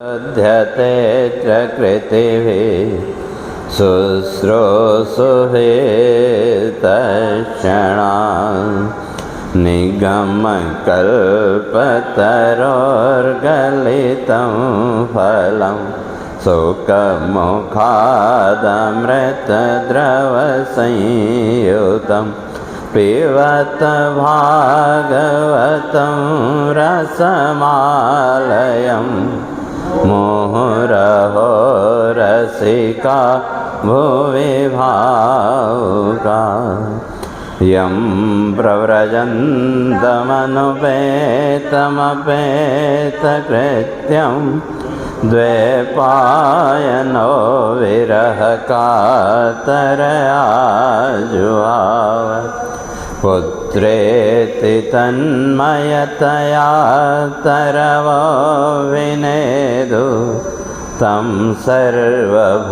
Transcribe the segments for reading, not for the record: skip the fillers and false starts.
ध्यते च कृतिभिः शुश्रूषुभिस्तक्षणान् निगमकल्पतरोर्गलितं फलं सुखमुखादमृतद्रवसंयुतं पिबत भागवतं रसमालयम् मुहुरहो रसिका भुवि भावुका यं प्रव्रजन्तमनुपेतमपेतकृत्यं द्वैपायनो विरहकातरया जुहाव पुत्रेति तन्मयतया तरवो विनेदु तं सर्वभूतहृदयं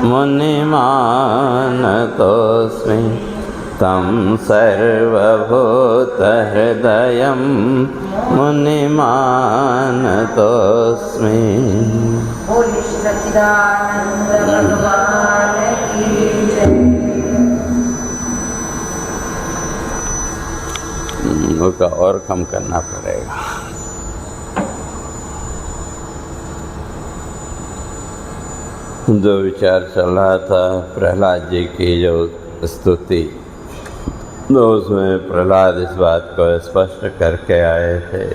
मुनिमानतोऽस्मि तं सर्वभूतहृदयं मुनिमानतोऽस्मि। बोलिए सच्चिदानंद भगवान की जय। उसका और कम करना पड़ेगा। जो विचार चल रहा था प्रहलाद जी की जो स्तुति, तो उसमें प्रहलाद इस बात को स्पष्ट करके आए थे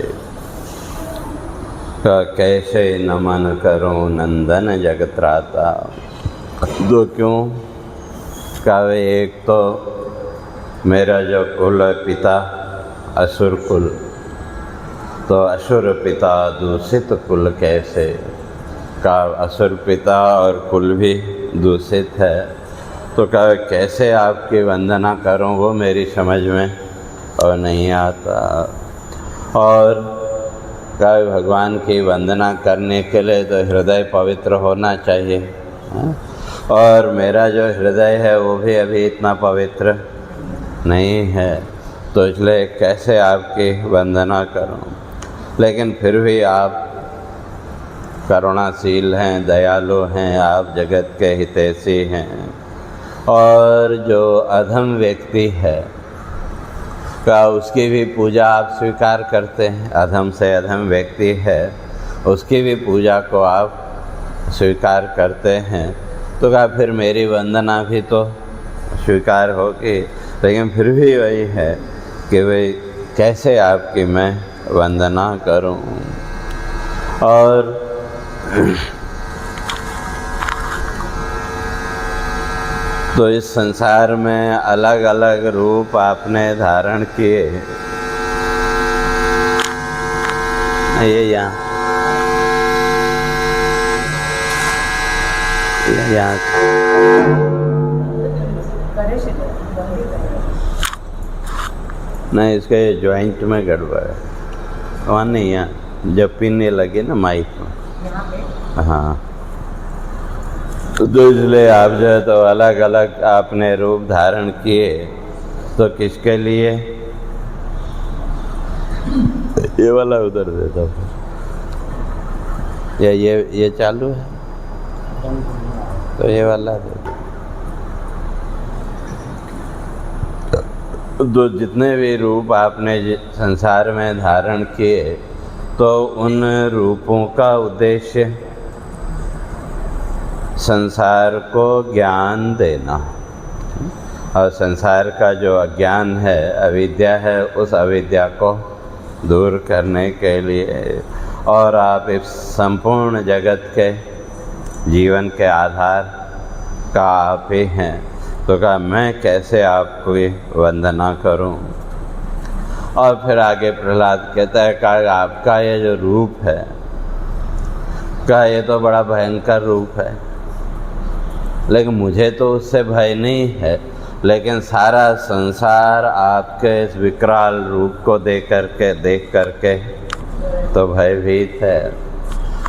कि कैसे नमन करूं नंदन जगत्राता। दो क्यों कावे, एक तो मेरा जो कुल पिता असुर कुल, तो असुर पिता दूषित कुल कैसे का, असुर पिता और कुल भी दूषित है, तो कैसे आपकी वंदना करूं वो मेरी समझ में और नहीं आता। और भगवान की वंदना करने के लिए तो हृदय पवित्र होना चाहिए, और मेरा जो हृदय है वो भी अभी इतना पवित्र नहीं है, तो इसलिए कैसे आपकी वंदना करूं। लेकिन फिर भी आप करुणाशील हैं, दयालु हैं, आप जगत के हितैषी हैं। और जो अधम व्यक्ति है का उसकी भी पूजा आप स्वीकार करते हैं, अधम से अधम व्यक्ति है उसकी भी पूजा को आप स्वीकार करते हैं, तो क्या फिर मेरी वंदना भी तो स्वीकार होगी। लेकिन फिर भी वही है कि भाई कैसे आपकी मैं वंदना करूं। और तो इस संसार में अलग अलग रूप आपने धारण किए। ये यहाँ नहीं, इसके जॉइंट में गड़बड़ है, वहाँ नहीं, यहाँ जब पीने लगे ना माइक में, हाँ, तो इसलिए आप जो है तो अलग अलग आपने रूप धारण किए, तो किसके लिए। ये वाला उधर देता हूँ, या ये चालू है तो ये वाला दे। तो जितने भी रूप आपने संसार में धारण किए, तो उन रूपों का उद्देश्य संसार को ज्ञान देना, और संसार का जो अज्ञान है, अविद्या है, उस अविद्या को दूर करने के लिए। और आप इस संपूर्ण जगत के जीवन के आधार का आप ही हैं, तो क्या मैं कैसे आपकी वंदना करूं। और फिर आगे प्रहलाद कहता है कि आपका ये जो रूप है का, ये तो बड़ा भयंकर रूप है, लेकिन मुझे तो उससे भय नहीं है, लेकिन सारा संसार आपके इस विकराल रूप को देख करके तो भयभीत है।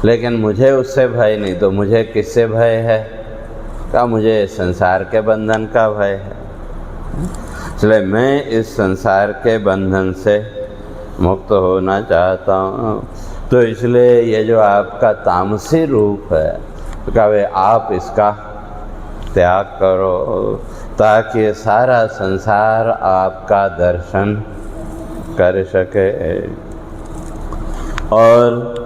लेकिन मुझे उससे भय नहीं, तो मुझे किससे भय है का, मुझे संसार के बंधन का भय है। इसलिए मैं इस संसार के बंधन से मुक्त होना चाहता हूँ। तो इसलिए ये जो आपका तामसी रूप है, तो कहे आप इसका त्याग करो ताकि सारा संसार आपका दर्शन कर सके। और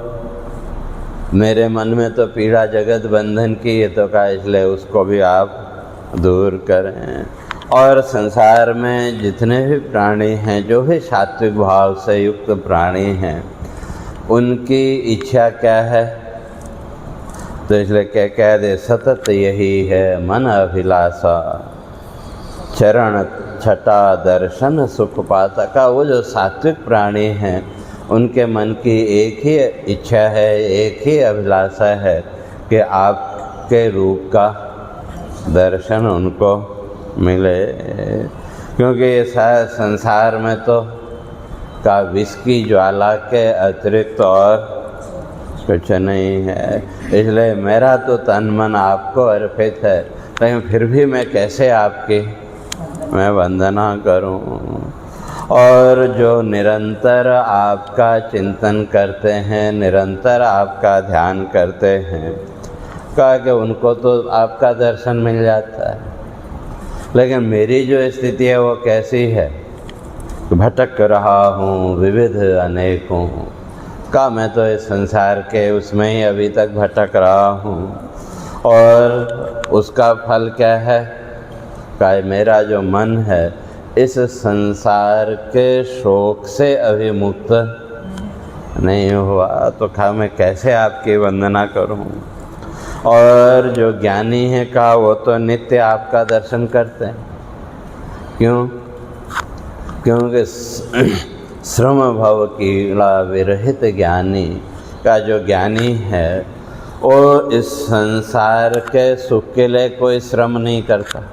मेरे मन में तो पीड़ा जगत बंधन की है, तो कहा इसलिए उसको भी आप दूर करें। और संसार में जितने भी प्राणी हैं, जो भी सात्विक भाव से युक्त प्राणी हैं, उनकी इच्छा क्या है? तो इसलिए क्या कह दे, सतत यही है मन अभिलाषा, चरण छटा दर्शन सुख पाता। का वो जो सात्विक प्राणी हैं, उनके मन की एक ही इच्छा है, एक ही अभिलाषा है कि आपके रूप का दर्शन उनको मिले। क्योंकि ये संसार में तो का विष की ज्वाला के अतिरिक्त और कुछ नहीं है। इसलिए मेरा तो तन मन आपको अर्पित है, लेकिन फिर भी मैं कैसे आपकी मैं वंदना करूं। और जो निरंतर आपका चिंतन करते हैं, निरंतर आपका ध्यान करते हैं, कहा कि उनको तो आपका दर्शन मिल जाता है। लेकिन मेरी जो स्थिति है वो कैसी है? भटक रहा हूँ विविध अनेकों, का मैं तो इस संसार के उसमें ही अभी तक भटक रहा हूँ। और उसका फल क्या है? का मेरा जो मन है इस संसार के शोक से अभी मुक्त नहीं हुआ, तो कहा मैं कैसे आपकी वंदना करूं। और जो ज्ञानी है कहा वो तो नित्य आपका दर्शन करते हैं। क्यों? क्योंकि श्रम भव कीड़ा विरहित ज्ञानी का जो ज्ञानी है वो इस संसार के सुख के लिए कोई श्रम नहीं करता।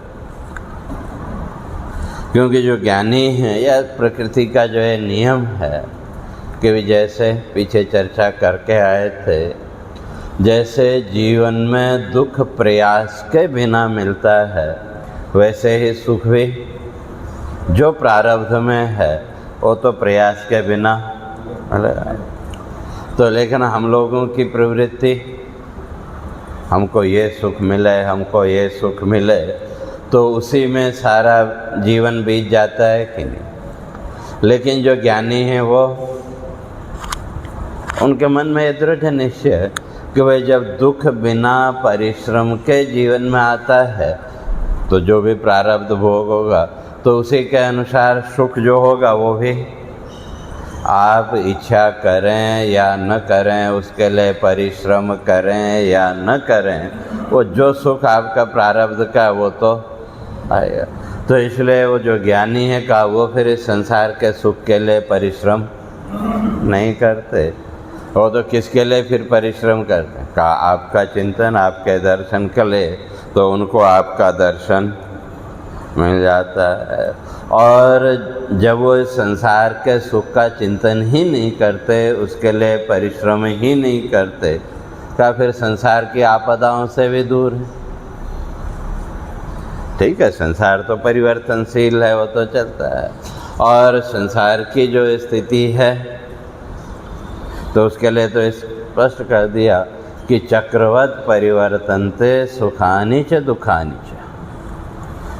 क्योंकि जो ज्ञानी है, या प्रकृति का जो है नियम है कि जैसे पीछे चर्चा करके आए थे, जैसे जीवन में दुख प्रयास के बिना मिलता है, वैसे ही सुख भी जो प्रारब्ध में है वो तो प्रयास के बिना मिलेगा। तो लेकिन हम लोगों की प्रवृत्ति, हमको ये सुख मिले, हमको ये सुख मिले, तो उसी में सारा जीवन बीत जाता है कि नहीं। लेकिन जो ज्ञानी है वो, उनके मन में ये दृढ़ निश्चय है कि भाई जब दुख बिना परिश्रम के जीवन में आता है, तो जो भी प्रारब्ध भोग होगा तो उसी के अनुसार सुख जो होगा वो भी आप इच्छा करें या न करें, उसके लिए परिश्रम करें या न करें, वो जो सुख आपका प्रारब्ध का वो तो आएगा। तो इसलिए वो जो ज्ञानी है का वो फिर इस संसार के सुख के लिए परिश्रम नहीं करते। वो तो किसके लिए फिर परिश्रम करते हैं? का आपका चिंतन, आपके दर्शन के लिए, तो उनको आपका दर्शन मिल जाता है। और जब वो इस संसार के सुख का चिंतन ही नहीं करते, उसके लिए परिश्रम ही नहीं करते, का फिर संसार की आपदाओं से भी दूर है। ठीक है, संसार तो परिवर्तनशील है, वो तो चलता है। और संसार की जो स्थिति है तो उसके लिए तो स्पष्ट कर दिया कि चक्रवत परिवर्तनते सुखानि च दुखानि च,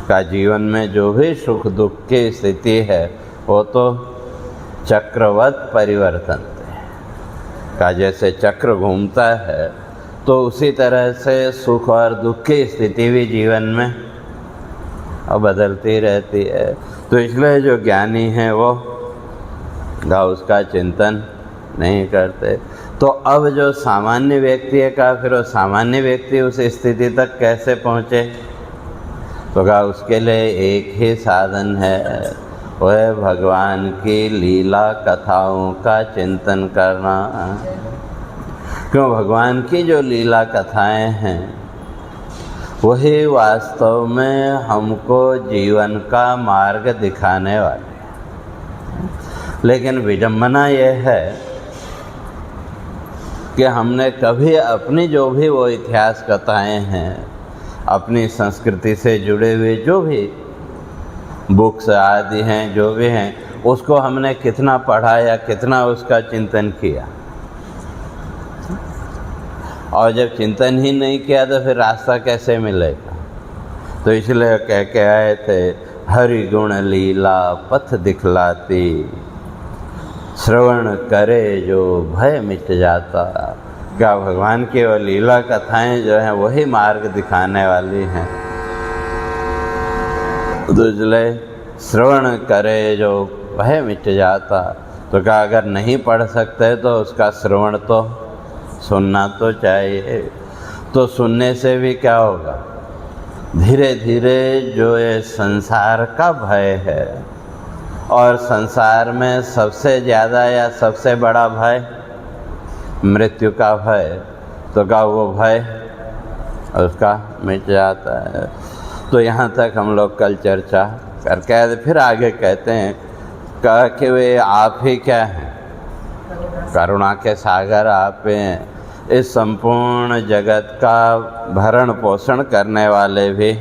का जीवन में जो भी सुख दुख की स्थिति है वो तो चक्रवत परिवर्तनते, का जैसे चक्र घूमता है तो उसी तरह से सुख और दुख की स्थिति भी जीवन में बदलती रहती है। तो इसलिए जो ज्ञानी हैं वो उसका चिंतन नहीं करते। तो अब जो सामान्य व्यक्ति है का फिर वो सामान्य व्यक्ति उस स्थिति तक कैसे पहुँचे? तो का उसके लिए एक ही साधन है, वह भगवान की लीला कथाओं का चिंतन करना। क्यों? भगवान की जो लीला कथाएं हैं वही वास्तव में हमको जीवन का मार्ग दिखाने वाले। लेकिन विडंबना यह है कि हमने कभी अपनी जो भी वो इतिहास कथाएं हैं, अपनी संस्कृति से जुड़े हुए जो भी बुक्स आदि हैं, जो भी हैं, उसको हमने कितना पढ़ा या कितना उसका चिंतन किया। और जब चिंतन ही नहीं किया तो फिर रास्ता कैसे मिलेगा। तो इसलिए कह के आए थे, हरि गुण लीला पथ दिखलाती, श्रवण करे जो भय मिट जाता। क्या भगवान की वो लीला कथाएं जो हैं वही मार्ग दिखाने वाली हैं। तो इसलिए श्रवण करे जो भय मिट जाता। तो क्या अगर नहीं पढ़ सकते तो उसका श्रवण तो सुनना तो चाहिए। तो सुनने से भी क्या होगा, धीरे धीरे जो ये संसार का भय है, और संसार में सबसे ज़्यादा या सबसे बड़ा भय मृत्यु का भय, तो क्या वो भय उसका मिट जाता है। तो यहाँ तक हम लोग कल चर्चा करके फिर आगे कहते हैं कि वे आप ही क्या हैं, करुणा के सागर आप हैं। इस संपूर्ण जगत का भरण पोषण करने वाले भी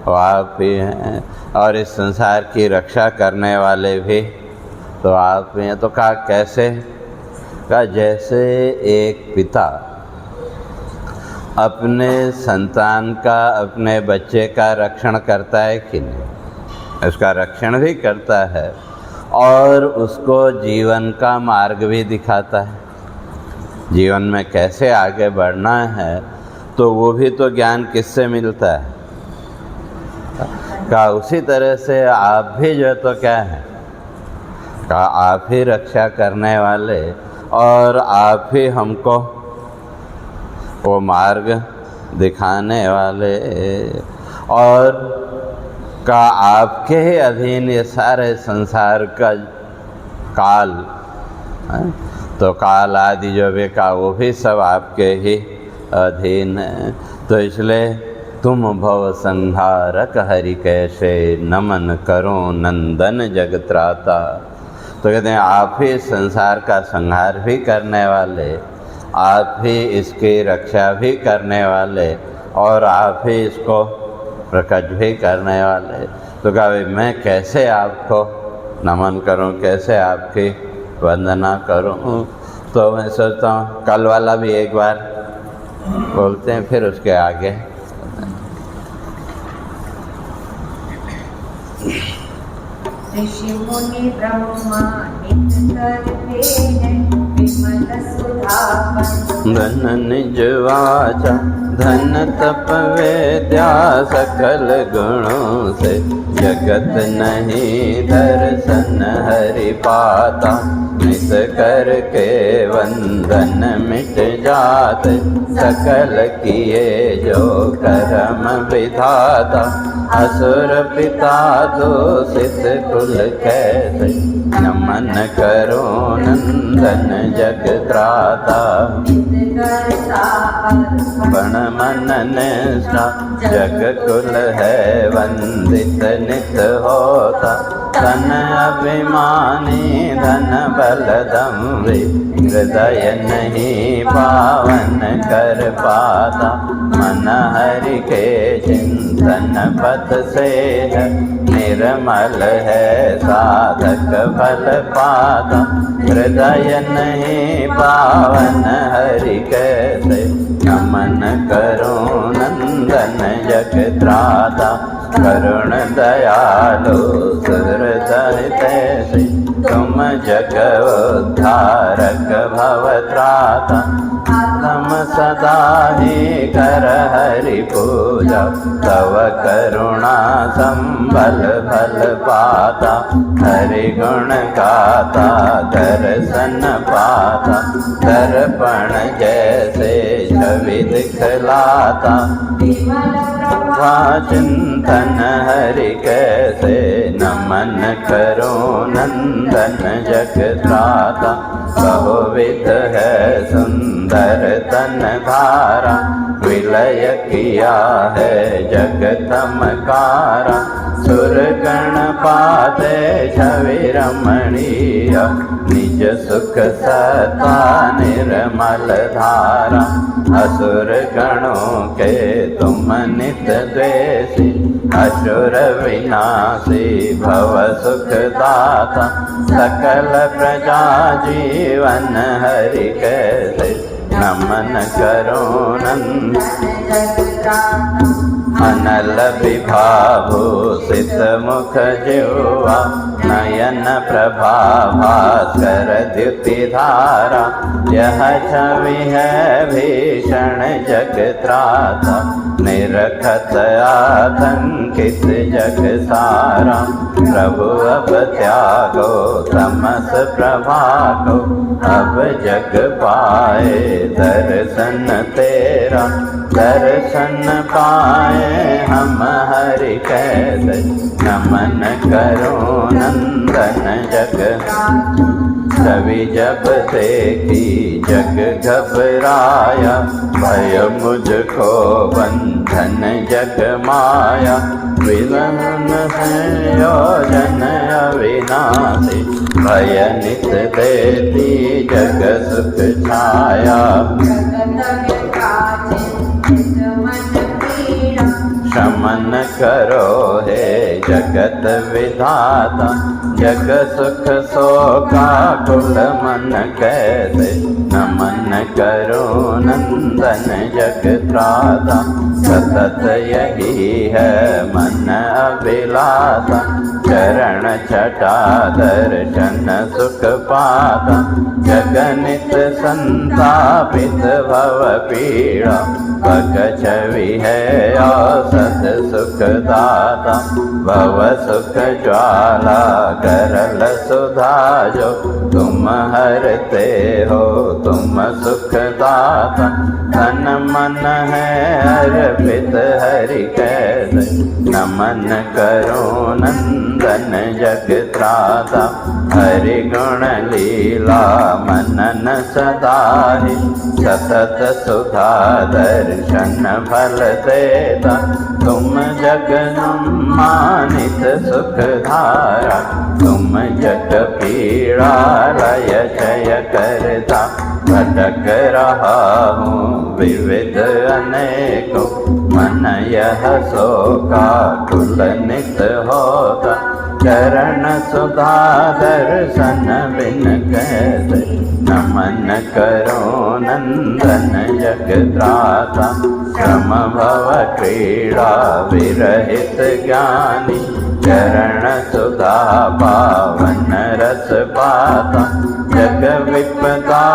वो आप ही हैं, और इस संसार की रक्षा करने वाले भी तो आप ही हैं। तो कहा कैसे, का जैसे एक पिता अपने संतान का, अपने बच्चे का रक्षण करता है कि नहीं, उसका रक्षण भी करता है और उसको जीवन का मार्ग भी दिखाता है, जीवन में कैसे आगे बढ़ना है। तो वो भी तो ज्ञान किससे मिलता है, का उसी तरह से आप भी जो तो क्या है, का आप ही रक्षा करने वाले और आप ही हमको वो मार्ग दिखाने वाले, और का आपके ही अधीन ये सारे संसार का काल है। तो काल आदि जो भी का वो भी सब आपके ही अधीन है। तो इसलिए तुम भव संहारक हरि कैसे, नमन करो नंदन जगत्राता। तो कहते हैं आप ही संसार का संहार भी करने वाले, आप ही इसकी रक्षा भी करने वाले, और आप ही इसको प्रकट भी करने वाले। तो कहा मैं कैसे आपको नमन करूं, कैसे आपकी वंदना करूं। तो मैं सोचता हूँ कल वाला भी एक बार बोलते हैं, फिर उसके आगे ऋषि मुनि ब्रह्मा नित करते हैं विमल सुधावन। धन निज वाचा धन तप वेद्या, सकल गुणों से जगत नहीं दर्शन हरि पाता। नित करके वंदन मिट जाते, सकल किए जो कर्म विधाता। असुर पिता दूषित कुल कैसे, नमन करो नंदन जगत्राता। बण मन निष्ठा जग कुल है वंदित नित होता। धन अभिमानी धन बल दम्भी, हृदय नहीं पावन कर पाता। मन हरि के चिंतन पथ से है, निर्मल है साधक फल पाता। हृदय नहीं पावन हरि कैसे, नमन करो नंदन जगत्राता। करुण दयालु सुहृदय तैसे, तुम जग उद्धारक भवत्राता। तम सदा ही कर हरि पूजा, तव करुणा संबल फल पाता। हरि गुण गाता दर्शन पाता, दर्पण जैसे छवि दिखलाता। चिंतन हरि कैसे, नमन करो नंदन जगत्राता। बहुविध है सुंदर तन धारा, विलय किया है जगतमकारा। सुर गण पाते छवि रमणीय, निज सुख सता निर्मल धारा। असुर गणों के तुम नित द्वेषी, असुर विनाशी भव सुख दाता। सकल प्रजा जीवन हरि कैसे, नमन करो जगत्राता अनल विभाभूषित मुख जिह्वा नयन प्रभा भास्कर द्युति धारा यह छवि है भीषण जगत्राता निरखत आतंकित जग सारा प्रभु अब त्यागो तमस प्रभा को अब जग पाए दर्शन तेरा दर्शन पाए हम हरि कैसे नमन करो नंदन जग छवि जब देखी जग घबराया भय मुझको बंधन जग माया विलन संयोजन अविनाशी भय नित देती जग सुख छाया शमन करो हे जगत विधाता जग सुख शोका कुल मन कैसे नमन करो नंदन जग त्राता सतत यही है मन अभिलाषा चरण छटा दर्शन सुख पाता जगनित संतापित भव पीड़ा भग छवि है औसत सुख दाता भव सुख ज्वाला करल सुधा जो तुम हरते हो तुम सुख दाता तन मन है अर्पित हरि कैसे नमन करो नंदन जग त्राता हरि गुण लीला मनन सदा ही सतत सुधा दर्शन फल देता तुम जग मानित सुख धारा तुम जग पीड़ा लय जय करता भटक रहा हूँ विविध अनेकों मन यह शोका कुल नित होता चरण सुधा दर्शन बिन कैसे नमन करो नंदन जग त्राता श्रम भव क्रीड़ा विरहित ज्ञानी चरण सुधा पावन रस पाता जग विपदा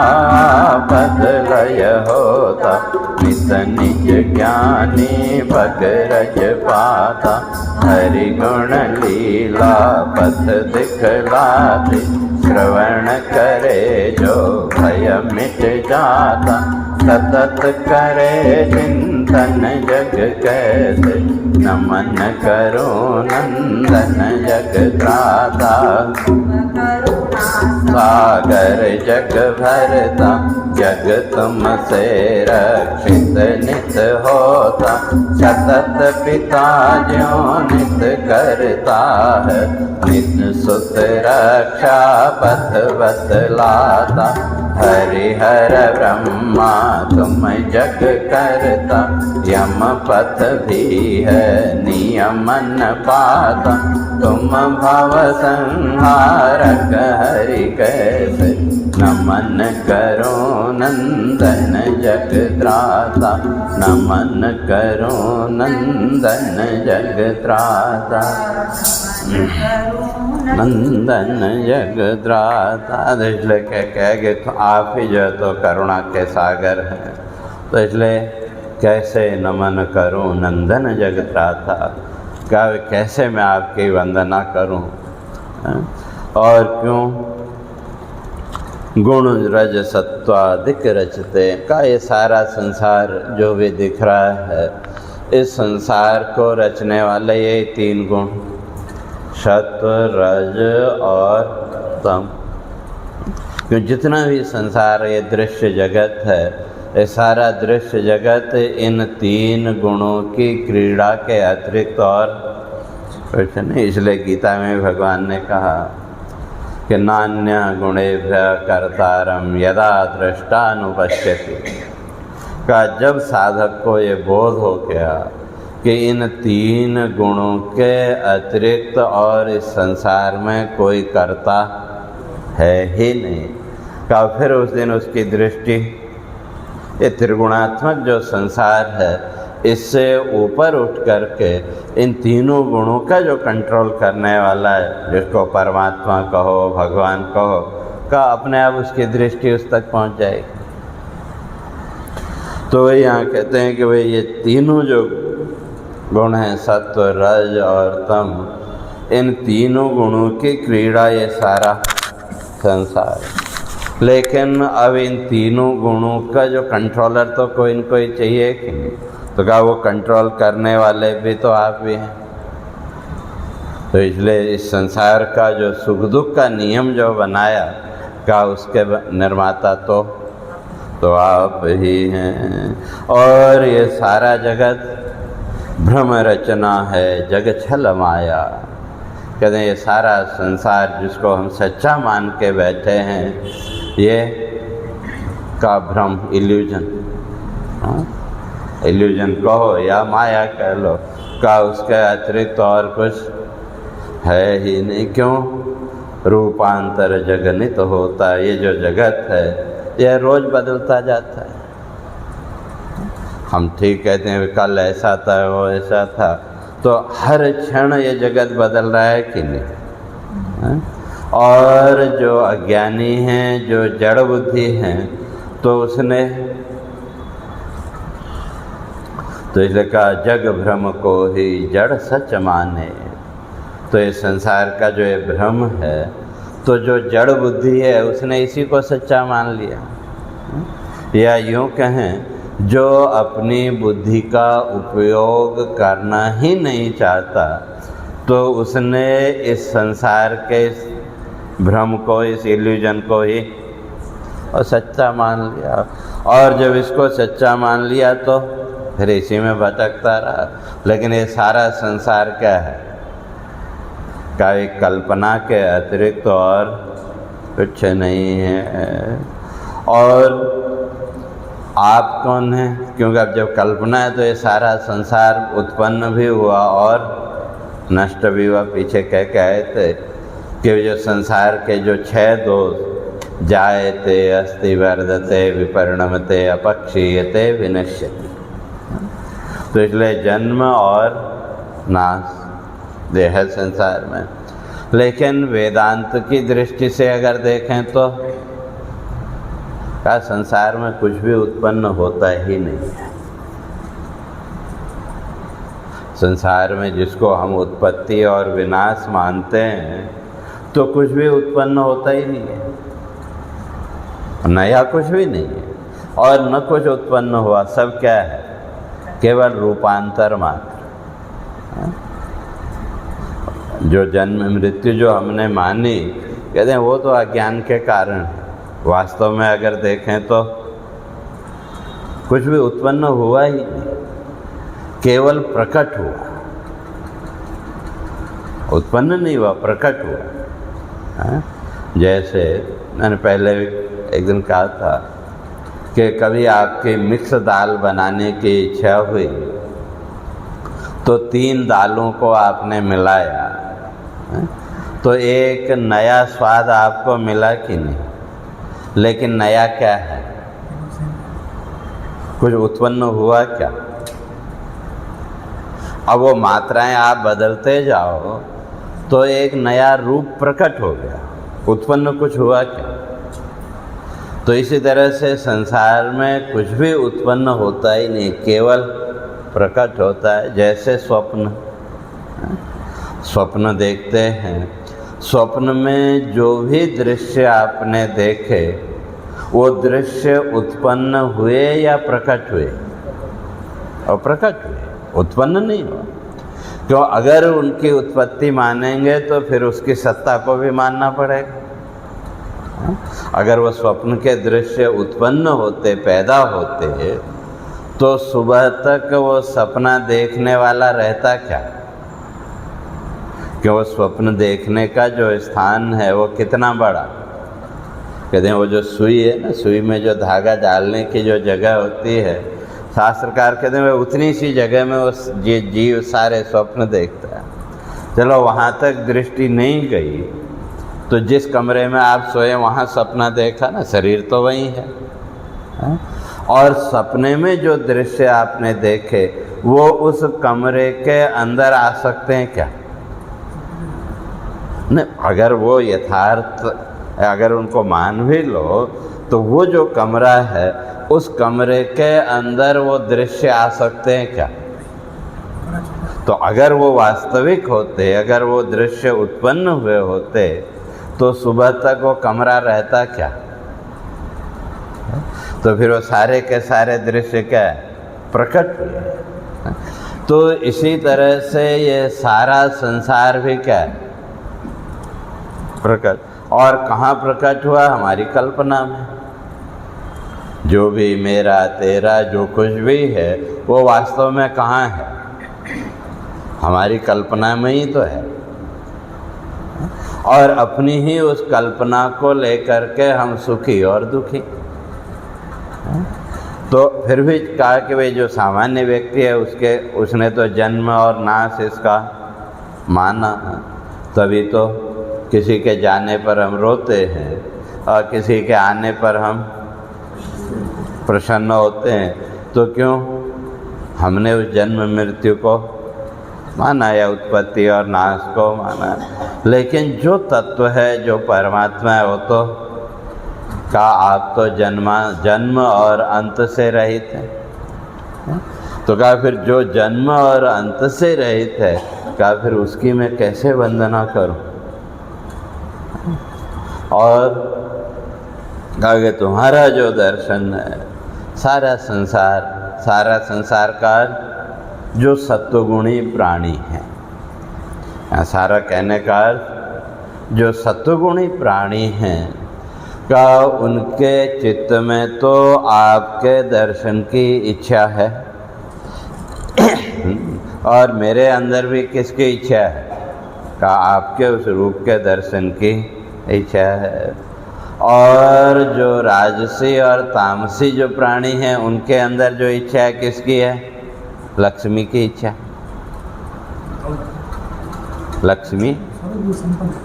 पद लय होता नित निज ज्ञानी भग रज पाता हरि गुण लीला पथ दिखलाते श्रवण करे जो भय मिट जाता सतत करे चिंतन जग कैसे नमन करो नंदन जग त्राता सागर जग भरता जग तुमसे रक्षित नित होता सतत पिता ज्यों नित करता है नित सुत रक्षा पथ बतलाता हरिहर ब्रह्मा तुम जग करता यम पथ भी है नियमन पाता तुम भव संहारक हरि कैसे नमन करो नंदन जग त्राता नमन करो नंदन जग त्राता नंदन जग त्राता। तो इसलिए कह कि आप ही जो तो करुणा के सागर हैं, तो इसलिए कैसे नमन करूं नंदन जग त्राता, कैसे मैं आपकी वंदना करूं। और क्यों गुण रज सत्वाधिक रचते का ये सारा संसार जो भी दिख रहा है, इस संसार को रचने वाले ये तीन गुण सत्व रज और तम। क्यों जितना भी संसार ये दृश्य जगत है, ये सारा दृश्य जगत इन तीन गुणों की क्रीड़ा के अतिरिक्त और कुछ नहीं। इसलिए गीता में भगवान ने कहा कि नान्य गुणेभ्य कर्तारम यदा दृष्टानुपश्यति, का जब साधक को ये बोध हो गया कि इन तीन गुणों के अतिरिक्त और इस संसार में कोई कर्ता है ही नहीं, का फिर उस दिन उसकी दृष्टि ये त्रिगुणात्मक जो संसार है, इससे ऊपर उठ करके इन तीनों गुणों का जो कंट्रोल करने वाला है, जिसको परमात्मा कहो, भगवान कहो, का अपने आप उसकी दृष्टि उस तक पहुंच जाएगी। तो वही यहाँ कहते हैं कि भाई ये तीनों जो गुण हैं, सत्व, रज और तम, इन तीनों गुणों की क्रीड़ा ये सारा संसार है। लेकिन अब इन तीनों गुणों का जो कंट्रोलर तो कोई न कोई चाहिए कि नहीं, तो कहा वो कंट्रोल करने वाले भी तो आप भी हैं। तो इसलिए इस संसार का जो सुख दुख का नियम जो बनाया, का उसके निर्माता तो आप ही हैं। और ये सारा जगत भ्रम रचना है, जग छल माया। कहते हैं ये सारा संसार जिसको हम सच्चा मान के बैठे हैं, ये का भ्रम, इल्यूजन, इल्यूजन कहो या माया कह लो, का उसके अतिरिक्त और कुछ है ही नहीं। क्यों? रूपांतर जगनित होता है। ये जो जगत है यह रोज बदलता जाता है। हम ठीक कहते हैं कल ऐसा था, वो ऐसा था, तो हर क्षण ये जगत बदल रहा है कि नहीं? और जो अज्ञानी हैं, जो जड़ बुद्धि हैं, तो उसने तो इसलिए कहा जग भ्रम को ही जड़ सच माने। तो ये संसार का जो ये भ्रम है, तो जो जड़ बुद्धि है उसने इसी को सच्चा मान लिया। या यूँ कहें, जो अपनी बुद्धि का उपयोग करना ही नहीं चाहता, तो उसने इस संसार के इस भ्रम को, इस इल्यूजन को ही और सच्चा मान लिया। और जब इसको सच्चा मान लिया तो फिर इसी में भटकता रहा। लेकिन ये सारा संसार क्या है? का एक कल्पना के अतिरिक्त और कुछ नहीं है। और आप कौन हैं? क्योंकि अब जब कल्पना है तो ये सारा संसार उत्पन्न भी हुआ और नष्ट भी हुआ। पीछे कह के आए थे कि जो संसार के जो 6 दोष, जायते, अस्ति, वर्धते, विपरिणमते, अपक्षीयते, विनश्यति, तो इसलिए जन्म और नाश है संसार में। लेकिन वेदांत की दृष्टि से अगर देखें तो का संसार में कुछ भी उत्पन्न होता ही नहीं है। संसार में जिसको हम उत्पत्ति और विनाश मानते हैं, तो कुछ भी उत्पन्न होता ही नहीं है, नया कुछ भी नहीं है और न कुछ उत्पन्न हुआ। सब क्या है? केवल रूपांतर मात्र। जो जन्म मृत्यु जो हमने मानी, कहते हैं वो तो अज्ञान के कारण। वास्तव में अगर देखें तो कुछ भी उत्पन्न हुआ ही नहीं, केवल प्रकट हुआ, उत्पन्न नहीं हुआ, प्रकट हुआ। जैसे मैंने पहले एक दिन कहा था कि कभी आपकी मिक्स दाल बनाने की इच्छा हुई, तो 3 दालों को आपने मिलाया, तो एक नया स्वाद आपको मिला कि नहीं? लेकिन नया क्या है? कुछ उत्पन्न हुआ क्या? अब वो मात्राएं आप बदलते जाओ तो एक नया रूप प्रकट हो गया, उत्पन्न कुछ हुआ क्या? तो इसी तरह से संसार में कुछ भी उत्पन्न होता ही नहीं, केवल प्रकट होता है। जैसे स्वप्न देखते हैं, स्वप्न में जो भी दृश्य आपने देखे, वो दृश्य उत्पन्न हुए या प्रकट हुए? और प्रकट हुए, उत्पन्न नहीं हुआ। क्यों? अगर उनकी उत्पत्ति मानेंगे तो फिर उसकी सत्ता को भी मानना पड़ेगा। अगर वो स्वप्न के दृश्य उत्पन्न होते, पैदा होते, तो सुबह तक वो सपना देखने वाला रहता क्या? कि वो स्वप्न देखने का जो स्थान है वो कितना बड़ा। कहते हैं वो जो सुई है ना, सुई में जो धागा डालने की जो जगह होती है, शास्त्रकार कहते हैं उतनी सी जगह में वो जीव सारे स्वप्न देखता है। चलो वहाँ तक दृष्टि नहीं गई, तो जिस कमरे में आप सोए वहाँ सपना देखा ना, शरीर तो वही है। और सपने में जो दृश्य आपने देखे वो उस कमरे के अंदर आ सकते हैं क्या? नहीं, अगर वो यथार्थ, अगर उनको मान भी लो तो वो जो कमरा है उस कमरे के अंदर वो दृश्य आ सकते हैं क्या? तो अगर वो वास्तविक होते, अगर वो दृश्य उत्पन्न हुए होते तो सुबह तक वो कमरा रहता क्या? तो फिर वो सारे के सारे दृश्य क्या प्रकट हुए। तो इसी तरह से ये सारा संसार भी क्या है? प्रकट। और कहाँ प्रकट हुआ? हमारी कल्पना में। जो भी मेरा तेरा जो कुछ भी है वो वास्तव में कहाँ है? हमारी कल्पना में ही तो है। और अपनी ही उस कल्पना को लेकर के हम सुखी और दुखी। तो फिर भी कहा कि भाई जो सामान्य व्यक्ति है उसने तो जन्म और नाश इसका माना, तभी तो किसी के जाने पर हम रोते हैं और किसी के आने पर हम प्रसन्न होते हैं। तो क्यों? हमने उस जन्म मृत्यु को माना या उत्पत्ति और नाश को माना। लेकिन जो तत्व है, जो परमात्मा है, वो तो का आप तो जन्म और अंत से रहित है। तो कहा फिर जो जन्म और अंत से रहित है, कहा फिर उसकी मैं कैसे वंदना करूं? और कहा कि तुम्हारा जो दर्शन है, सारा संसार का जो सत्वगुणी प्राणी है, सारा कहने का जो सत्वगुणी प्राणी हैं का उनके चित्त में तो आपके दर्शन की इच्छा है। और मेरे अंदर भी किसकी इच्छा है? का आपके उस रूप के दर्शन की इच्छा है। और जो राजसी और तामसी जो प्राणी हैं उनके अंदर जो इच्छा है किसकी है? लक्ष्मी की इच्छा। लक्ष्मी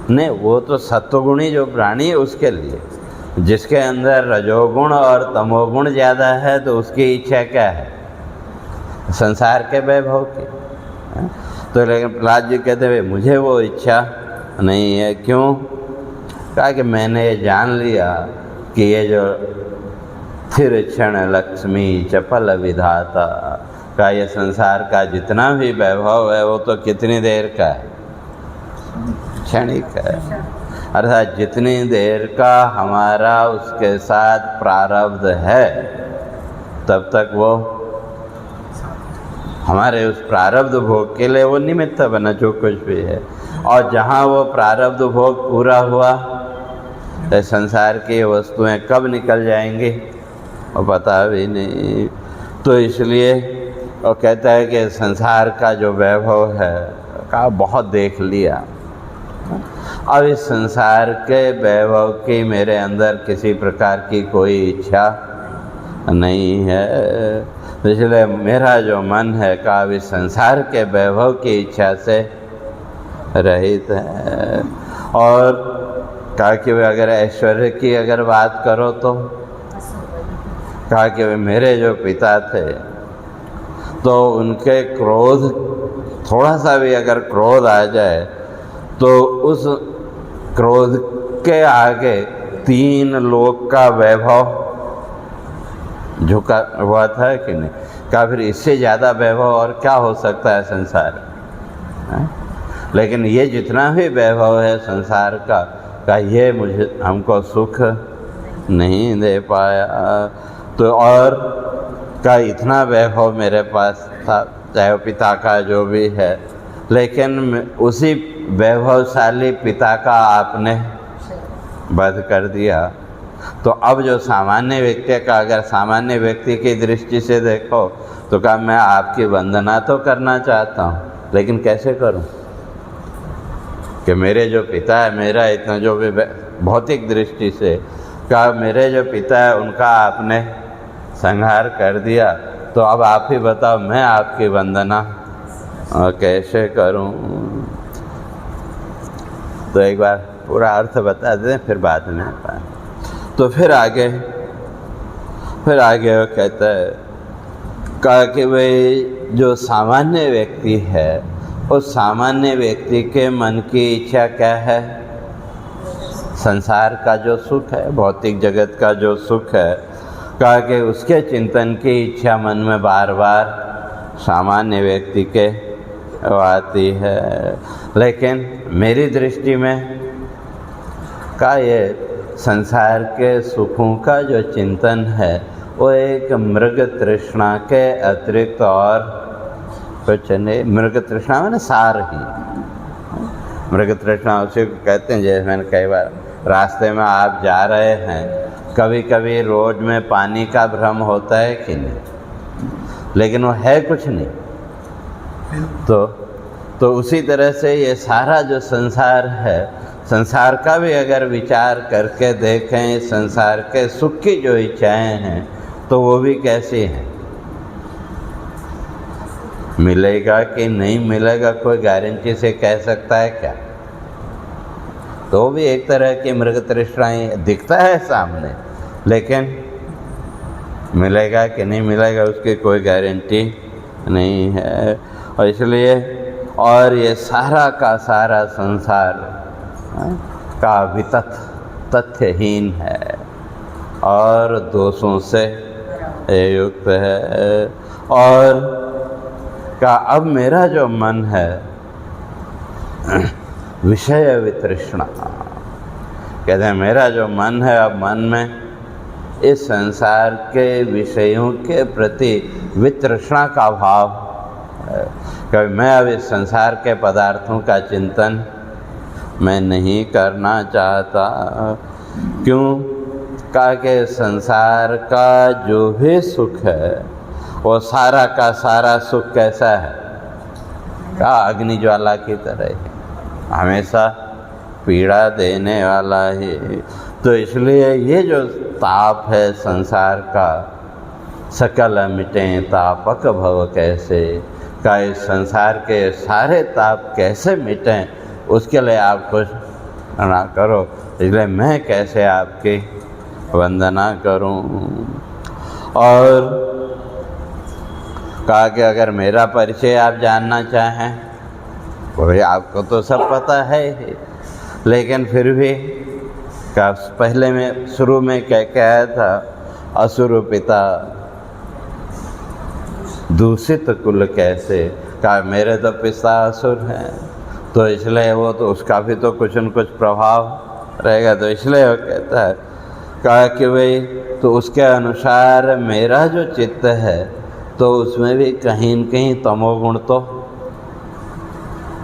नहीं, वो तो सत्वगुणी जो प्राणी है उसके लिए। जिसके अंदर रजोगुण और तमोगुण ज़्यादा है तो उसकी इच्छा क्या है? संसार के वैभव की। तो लेकिन प्रहलाद जी कहते हुए मुझे वो इच्छा नहीं है। क्यों? कहा कि मैंने ये जान लिया कि ये जो थिर क्षण लक्ष्मी चपल विधाता का ये संसार का जितना भी वैभव है वो तो कितनी देर का है? क्षणिक है। अर्थात जितनी देर का हमारा उसके साथ प्रारब्ध है तब तक वो हमारे उस प्रारब्ध भोग के लिए वो निमित्त बना जो कुछ भी है। और जहाँ वो प्रारब्ध भोग पूरा हुआ तो संसार की वस्तुएं कब निकल जाएंगी और पता भी नहीं। तो इसलिए वो कहता है कि संसार का जो वैभव है का बहुत देख लिया। अब इस संसार के वैभव की मेरे अंदर किसी प्रकार की कोई इच्छा नहीं है। इसलिए मेरा जो मन है का इस संसार के वैभव की इच्छा से रहित है। और कहा कि अगर ऐश्वर्य की अगर बात करो तो कहा कि मेरे जो पिता थे तो उनके क्रोध, थोड़ा सा भी अगर क्रोध आ जाए तो उस क्रोध के आगे 3 लोक का वैभव झुका हुआ था कि नहीं? क्या फिर इससे ज़्यादा वैभव और क्या हो सकता है संसार है? लेकिन ये जितना भी वैभव है संसार का ये मुझे हमको सुख नहीं दे पाया। तो और का इतना वैभव मेरे पास था, चाहे पिता का जो भी है, लेकिन उसी वैभवशाली पिता का आपने वध कर दिया। तो अब जो सामान्य व्यक्ति का, अगर सामान्य व्यक्ति की दृष्टि से देखो तो कहा मैं आपकी वंदना तो करना चाहता हूँ, लेकिन कैसे करूँ कि मेरे जो पिता है, मेरा इतना जो भी भौतिक दृष्टि से कहा मेरे जो पिता है उनका आपने संहार कर दिया। तो अब आप ही बताओ मैं आपकी वंदना कैसे करूं? तो एक बार पूरा अर्थ बता दें फिर बाद में। तो फिर आगे फिर आगे वो कहता है कहा कि भाई जो सामान्य व्यक्ति है उस सामान्य व्यक्ति के मन की इच्छा क्या है? संसार का जो सुख है, भौतिक जगत का जो सुख है, कहा कि उसके चिंतन की इच्छा मन में बार बार सामान्य व्यक्ति के आती है। लेकिन मेरी दृष्टि में का ये संसार के सुखों का जो चिंतन है वो एक मृग तृष्णा के अतिरिक्त और कुछ नहीं। मृग तृष्णा मैंने सार ही, मृग तृष्णा उसी को कहते हैं। जैसे मैंने कई बार रास्ते में आप जा रहे हैं, कभी कभी रोड में पानी का भ्रम होता है कि नहीं, लेकिन वो है कुछ नहीं। तो उसी तरह से ये सारा जो संसार है, संसार का भी अगर विचार करके देखें, संसार के सुख की जो इच्छाएं हैं तो वो भी कैसी हैं? मिलेगा कि नहीं मिलेगा कोई गारंटी से कह सकता है क्या? तो भी एक तरह की मृग तृष्णाएं दिखता है सामने, लेकिन मिलेगा कि नहीं मिलेगा उसकी कोई गारंटी नहीं है। और इसलिए और ये सारा का सारा संसार का वितथ तथ्यहीन है और दोषों से युक्त है। और का अब मेरा जो मन है विषय वितृष्णा, कहते हैं मेरा जो मन है अब मन में इस संसार के विषयों के प्रति वितृष्णा का भाव है। कभी मैं अब इस संसार के पदार्थों का चिंतन मैं नहीं करना चाहता। क्यों? कहा कि संसार का जो भी सुख है वो सारा का सारा सुख कैसा है? क्या अग्नि ज्वाला की तरह है, हमेशा पीड़ा देने वाला ही। तो इसलिए ये जो ताप है संसार का, सकल मिटें तापक भव कैसे, का इस संसार के सारे ताप कैसे मिटें, उसके लिए आप कुछ ना करो। इसलिए मैं कैसे आपकी वंदना करूं? और कहा कि अगर मेरा परिचय आप जानना चाहें, भाई आपको तो सब पता है ही, लेकिन फिर भी का पहले में शुरू में क्या कहा था? असुर पिता दूषित कुल कैसे, कहा मेरे तो पिता असुर हैं, तो इसलिए वो तो उसका भी तो कुछ न कुछ प्रभाव रहेगा। तो इसलिए वो कहता है, कहा कि भाई तो उसके अनुसार मेरा जो चित्त है तो उसमें भी कहीं न कहीं तमोगुण तो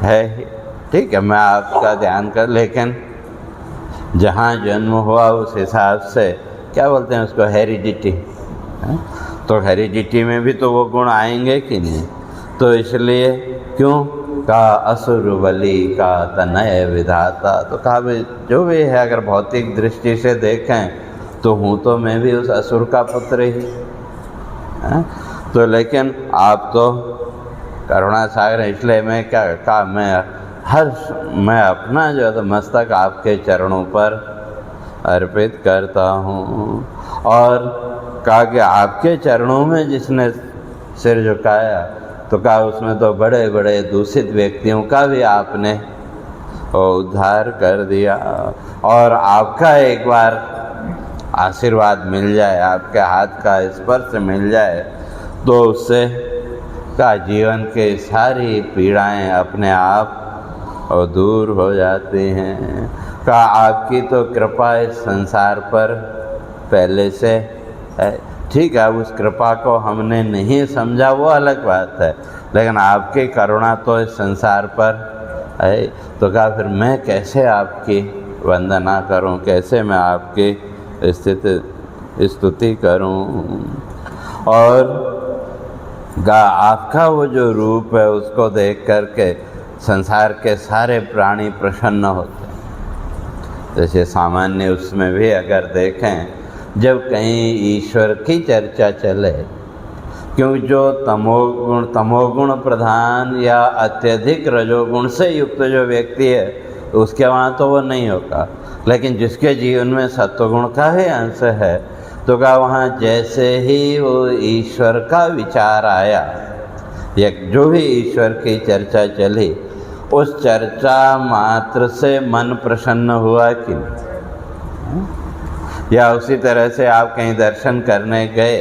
है ही। ठीक है, मैं आपका ध्यान कर, लेकिन जहाँ जन्म हुआ उस हिसाब से क्या बोलते हैं उसको, हेरिडिटी। तो हेरिडिटी में भी तो वो गुण आएंगे कि नहीं? तो इसलिए क्यों? का असुर बलि का तनय विधाता। तो कहा भाई जो भी है अगर भौतिक दृष्टि से देखें तो हूँ तो मैं भी उस असुर का पुत्र ही है। तो लेकिन आप तो करुणा सागर, इसलिए मैं क्या कहा, मैं अपना जो है मस्तक आपके चरणों पर अर्पित करता हूँ। और कहा कि आपके चरणों में जिसने सिर झुकाया, तो कहा उसमें तो बड़े बड़े दूषित व्यक्तियों का भी आपने उद्धार कर दिया। और आपका एक बार आशीर्वाद मिल जाए, आपके हाथ का स्पर्श मिल जाए, तो उससे का जीवन के सारी पीड़ाएं अपने आप और दूर हो जाती हैं। का आपकी तो कृपा इस संसार पर पहले से है। ठीक है, उस कृपा को हमने नहीं समझा वो अलग बात है, लेकिन आपकी करुणा तो इस संसार पर है। तो कहा फिर मैं कैसे आपकी वंदना करूं, कैसे मैं आपकी स्तुति करूं। और आपका वो जो रूप है उसको देख करके संसार के सारे प्राणी प्रसन्न होते हैं। जैसे सामान्य उसमें भी अगर देखें, जब कहीं ईश्वर की चर्चा चले, क्योंकि जो तमोगुण प्रधान या अत्यधिक रजोगुण से युक्त जो व्यक्ति है उसके वहाँ तो वो नहीं होगा, लेकिन जिसके जीवन में सत्वगुण का ही अंश है तो कहा वहाँ जैसे ही वो ईश्वर का विचार आया या जो भी ईश्वर की चर्चा चली, उस चर्चा मात्र से मन प्रसन्न हुआ कि नहीं? या उसी तरह से आप कहीं दर्शन करने गए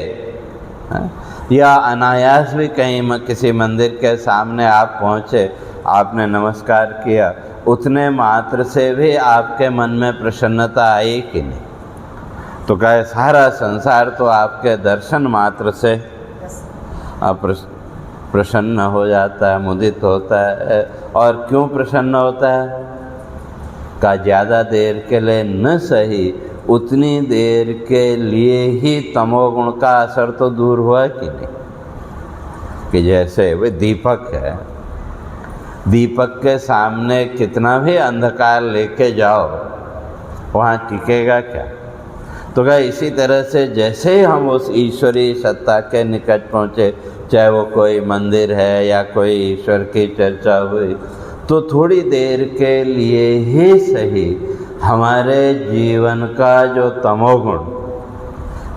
या अनायास भी कहीं किसी मंदिर के सामने आप पहुँचे, आपने नमस्कार किया, उतने मात्र से भी आपके मन में प्रसन्नता आई कि नहीं? तो कहे सारा संसार तो आपके दर्शन मात्र से प्रसन्न हो जाता है, मुदित होता है। और क्यों प्रसन्न होता है? का ज़्यादा देर के लिए न सही, उतनी देर के लिए ही तमोगुण का असर तो दूर हुआ कि नहीं? कि जैसे वे दीपक है, दीपक के सामने कितना भी अंधकार लेके जाओ, वहाँ टिकेगा क्या? तो क्या इसी तरह से जैसे ही हम उस ईश्वरीय सत्ता के निकट पहुँचे, चाहे वो कोई मंदिर है या कोई ईश्वर की चर्चा हुई, तो थोड़ी देर के लिए ही सही हमारे जीवन का जो तमोगुण,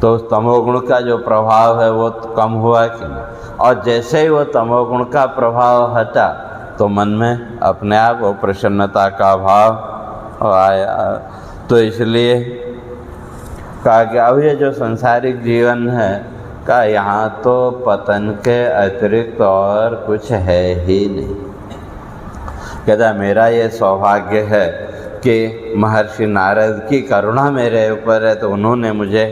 तो उस तमोगुण का जो प्रभाव है वो कम हुआ कि नहीं? और जैसे ही वो तमोगुण का प्रभाव हटा तो मन में अपने आप वो प्रसन्नता का भाव आया। तो इसलिए कहा कि अब ये जो सांसारिक जीवन है का यहाँ तो पतन के अतिरिक्त और कुछ है ही नहीं। कहता मेरा ये सौभाग्य है कि महर्षि नारद की करुणा मेरे ऊपर है, तो उन्होंने मुझे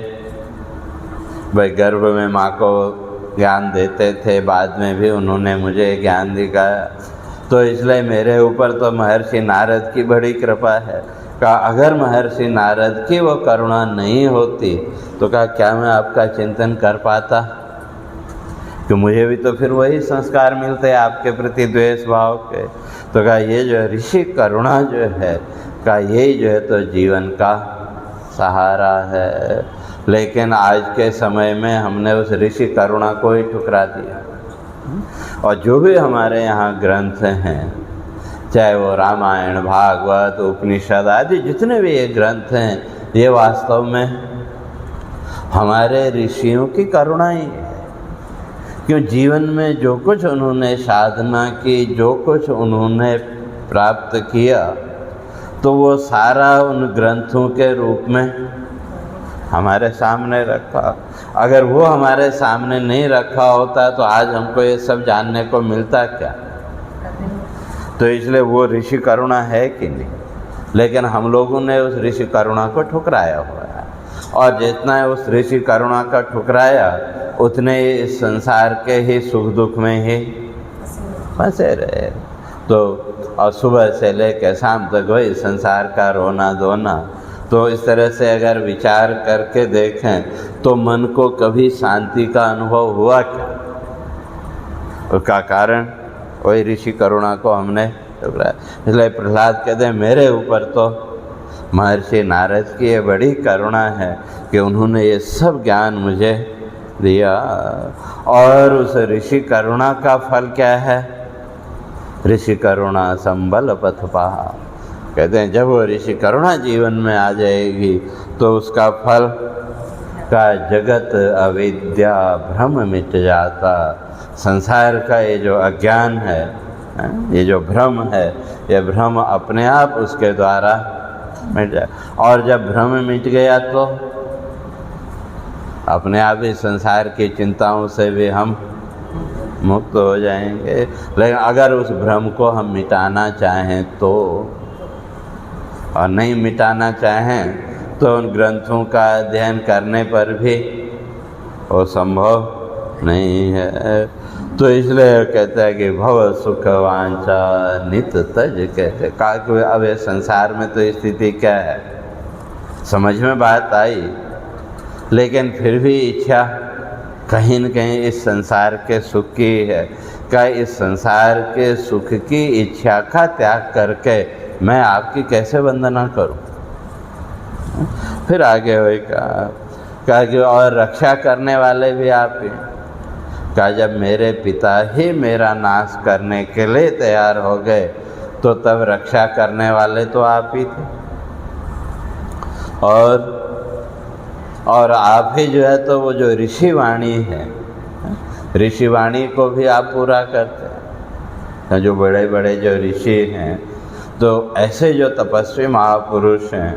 भाई गर्भ में माँ को ज्ञान देते थे, बाद में भी उन्होंने मुझे ज्ञान दिखाया, तो इसलिए मेरे ऊपर तो महर्षि नारद की बड़ी कृपा है। कहा अगर महर्षि नारद की वो करुणा नहीं होती तो कहा क्या मैं आपका चिंतन कर पाता? कि मुझे भी तो फिर वही संस्कार मिलते आपके प्रति द्वेष भाव के। तो कहा ये जो ऋषि करुणा जो है, कहा यही जो है तो जीवन का सहारा है। लेकिन आज के समय में हमने उस ऋषि करुणा को ही ठुकरा दिया। और जो भी हमारे यहाँ ग्रंथ हैं, चाहे वो रामायण, भागवत, उपनिषद आदि जितने भी ये ग्रंथ हैं, ये वास्तव में हमारे ऋषियों की करुणा ही है। क्यों जीवन में जो कुछ उन्होंने साधना की, जो कुछ उन्होंने प्राप्त किया, तो वो सारा उन ग्रंथों के रूप में हमारे सामने रखा। अगर वो हमारे सामने नहीं रखा होता तो आज हमको ये सब जानने को मिलता क्या? तो इसलिए वो ऋषि करुणा है कि नहीं? लेकिन हम लोगों ने उस ऋषि करुणा को ठुकराया हुआ है, और जितना उस ऋषि करुणा का ठुकराया उतने इस संसार के ही सुख दुख में ही फंसे रहे। तो और सुबह से लेकर शाम तक वही संसार का रोना धोना। तो इस तरह से अगर विचार करके देखें तो मन को कभी शांति का अनुभव हुआ क्या? उसका कारण वही ऋषि करुणा को हमने ठुकराया। इसलिए प्रहलाद कहते हैं मेरे ऊपर तो महर्षि नारद की ये बड़ी करुणा है कि उन्होंने ये सब ज्ञान मुझे दिया। और उस ऋषि करुणा का फल क्या है? ऋषि करुणा संबल पथ पहा। कहते हैं जब वो ऋषि करुणा जीवन में आ जाएगी तो उसका फल का जगत अविद्या भ्रम मिट जाता। संसार का ये जो अज्ञान है, ये जो भ्रम है, ये भ्रम अपने आप उसके द्वारा मिट जाए। और जब भ्रम मिट गया तो अपने आप ही संसार की चिंताओं से भी हम मुक्त हो जाएंगे। लेकिन अगर उस भ्रम को हम मिटाना चाहें तो, और नहीं मिटाना चाहें तो उन ग्रंथों का अध्ययन करने पर भी वो संभव नहीं है। तो इसलिए कहता है कि भव सुख वांछा नित तज। कहते कि अब ये संसार में तो स्थिति क्या है, समझ में बात आई, लेकिन फिर भी इच्छा कहीं न कहीं इस संसार के सुख की है। क्या इस संसार के सुख की इच्छा का त्याग करके मैं आपकी कैसे वंदना करूं? फिर आगे वही कहा कि और रक्षा करने वाले भी आप ही। कहा जब मेरे पिता ही मेरा नाश करने के लिए तैयार हो गए तो तब रक्षा करने वाले तो आप ही थे। और और आप ही जो है तो वो जो ऋषि वाणी है, ऋषि वाणी को भी आप पूरा करते हैं। जो बड़े बड़े जो ऋषि हैं, तो ऐसे जो तपस्वी महापुरुष हैं,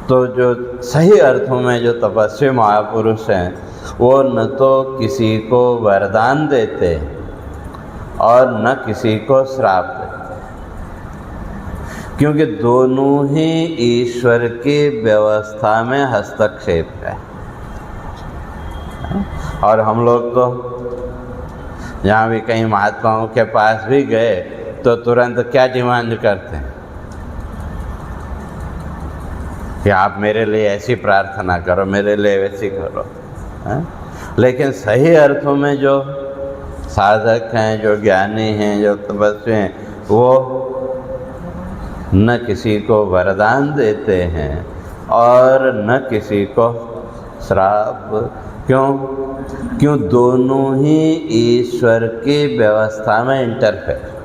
तो जो सही अर्थों में जो तपस्वी महापुरुष हैं, वो न तो किसी को वरदान देते और न किसी को श्राप देते, क्योंकि दोनों ही ईश्वर की व्यवस्था में हस्तक्षेप है। और हम लोग तो जहाँ भी कहीं महात्माओं के पास भी गए तो तुरंत क्या डिमांड करते हैं कि आप मेरे लिए ऐसी प्रार्थना करो, मेरे लिए वैसी करो, है? लेकिन सही अर्थों में जो साधक हैं, जो ज्ञानी हैं, जो तपस्वी हैं, वो न किसी को वरदान देते हैं और न किसी को श्राप। क्यों दोनों ही ईश्वर की व्यवस्था में इंटरफेयर।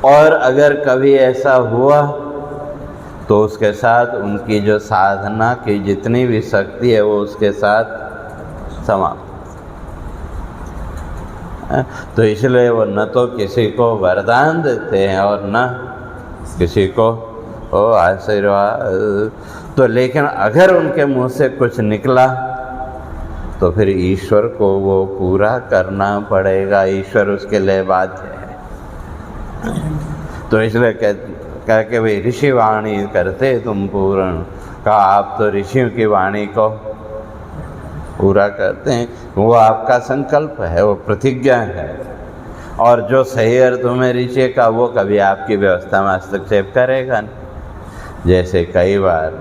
और अगर कभी ऐसा हुआ तो उसके साथ उनकी जो साधना की जितनी भी शक्ति है वो उसके साथ समाप्त। तो इसलिए वो न तो किसी को वरदान देते हैं और न किसी को आशीर्वाद। तो लेकिन अगर उनके मुंह से कुछ निकला तो फिर ईश्वर को वो पूरा करना पड़ेगा, ईश्वर उसके लिए बाध्य है। तो इसलिए कह के भाई ऋषि वाणी करते तुम पूर्ण, कहा आप तो ऋषियों की वाणी को पूरा करते हैं। वो आपका संकल्प है, वो प्रतिज्ञा है। और जो सही अर्थों में ऋषि का, वो कभी आपकी व्यवस्था में हस्तक्षेप करेगा नहीं। जैसे कई बार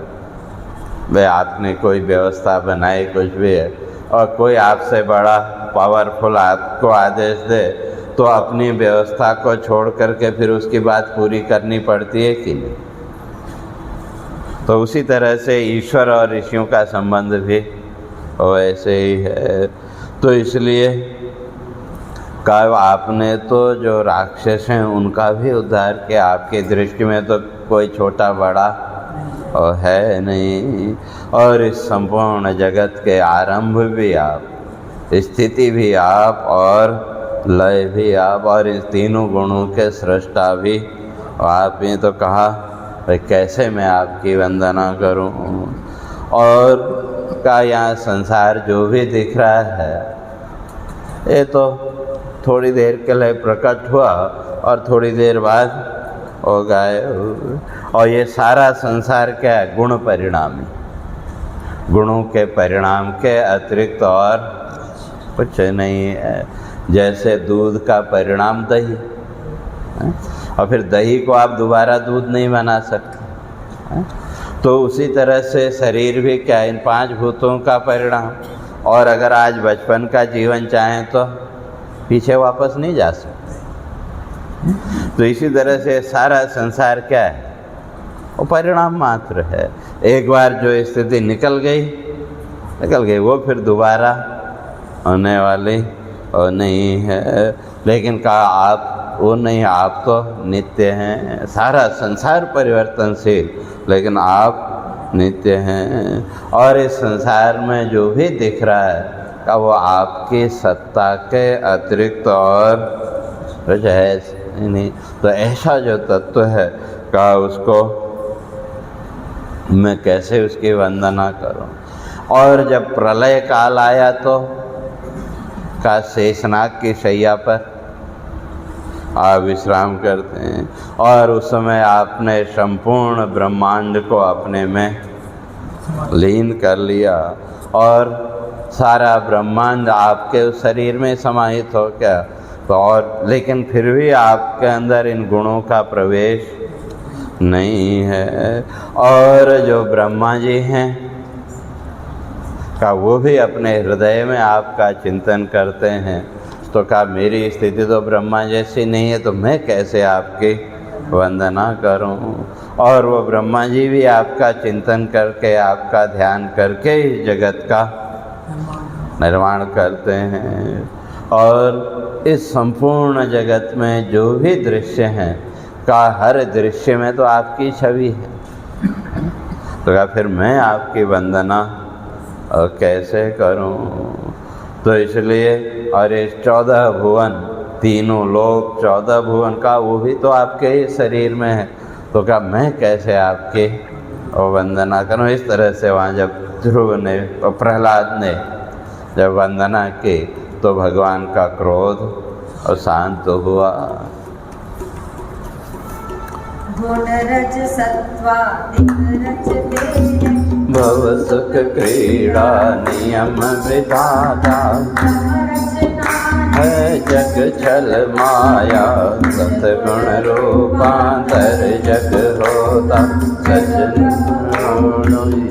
वे आपने कोई व्यवस्था बनाई, कुछ भी है, और कोई आपसे बड़ा पावरफुल आपको आदेश दे तो अपनी व्यवस्था को छोड़ करके फिर उसकी बात पूरी करनी पड़ती है कि नहीं। तो उसी तरह से ईश्वर और ऋषियों का संबंध भी वैसे ही है। तो इसलिए कहा आपने तो जो राक्षस हैं उनका भी उद्धार किया। आपकी दृष्टि में तो कोई छोटा बड़ा है नहीं। और इस संपूर्ण जगत के आरंभ भी आप, स्थिति भी आप और लय भी आप, और इन तीनों गुणों के सृष्टा भी आप ही। तो कहा भाई कैसे मैं आपकी वंदना करूं। और का यहाँ संसार जो भी दिख रहा है ये तो थोड़ी देर के लिए प्रकट हुआ और थोड़ी देर बाद हो गायब। और ये सारा संसार क्या है? गुण परिणामी, गुणों के परिणाम के अतिरिक्त और कुछ नहीं है। जैसे दूध का परिणाम दही, और फिर दही को आप दोबारा दूध नहीं बना सकते। तो उसी तरह से शरीर भी क्या है? इन पांच भूतों का परिणाम। और अगर आज बचपन का जीवन चाहें तो पीछे वापस नहीं जा सकते। तो इसी तरह से सारा संसार क्या है? वो परिणाम मात्र है। एक बार जो स्थिति निकल गई वो फिर दोबारा होने वाली और नहीं है। लेकिन कहा आप वो नहीं, आप तो नित्य हैं। सारा संसार परिवर्तनशील, लेकिन आप नित्य हैं। और इस संसार में जो भी दिख रहा है का वो आपकी सत्ता के अतिरिक्त और कुछ है नहीं। तो ऐसा जो तत्व है का उसको मैं कैसे उसकी वंदना करूं। और जब प्रलय काल आया तो का शेषनाग की शैया पर आप विश्राम करते हैं। और उस समय आपने संपूर्ण ब्रह्मांड को अपने में लीन कर लिया और सारा ब्रह्मांड आपके उस शरीर में समाहित हो गया। तो और लेकिन फिर भी आपके अंदर इन गुणों का प्रवेश नहीं है। और जो ब्रह्मा जी हैं का वो भी अपने हृदय में आपका चिंतन करते हैं। तो कहा मेरी स्थिति तो ब्रह्मा जैसी नहीं है, तो मैं कैसे आपकी वंदना करूं। और वो ब्रह्मा जी भी आपका चिंतन करके, आपका ध्यान करके इस जगत का निर्माण करते हैं। और इस संपूर्ण जगत में जो भी दृश्य हैं का हर दृश्य में तो आपकी छवि है। तो कहा फिर मैं आपकी वंदना कैसे करूं? तो इसलिए और इस 14 भुवन, तीनों लोक 14 भुवन का वो भी तो आपके ही शरीर में है, तो क्या मैं कैसे आपकी वंदना करूं? इस तरह से वहाँ जब ध्रुव ने और प्रहलाद ने जब वंदना की तो भगवान का क्रोध और शांत हुआ। गुण रज सत्वा दिग्रज तेज, भव सुख क्रीड़ा नियम विधाता, है जग छल माया सतगुण रूपांतर जग होता, सच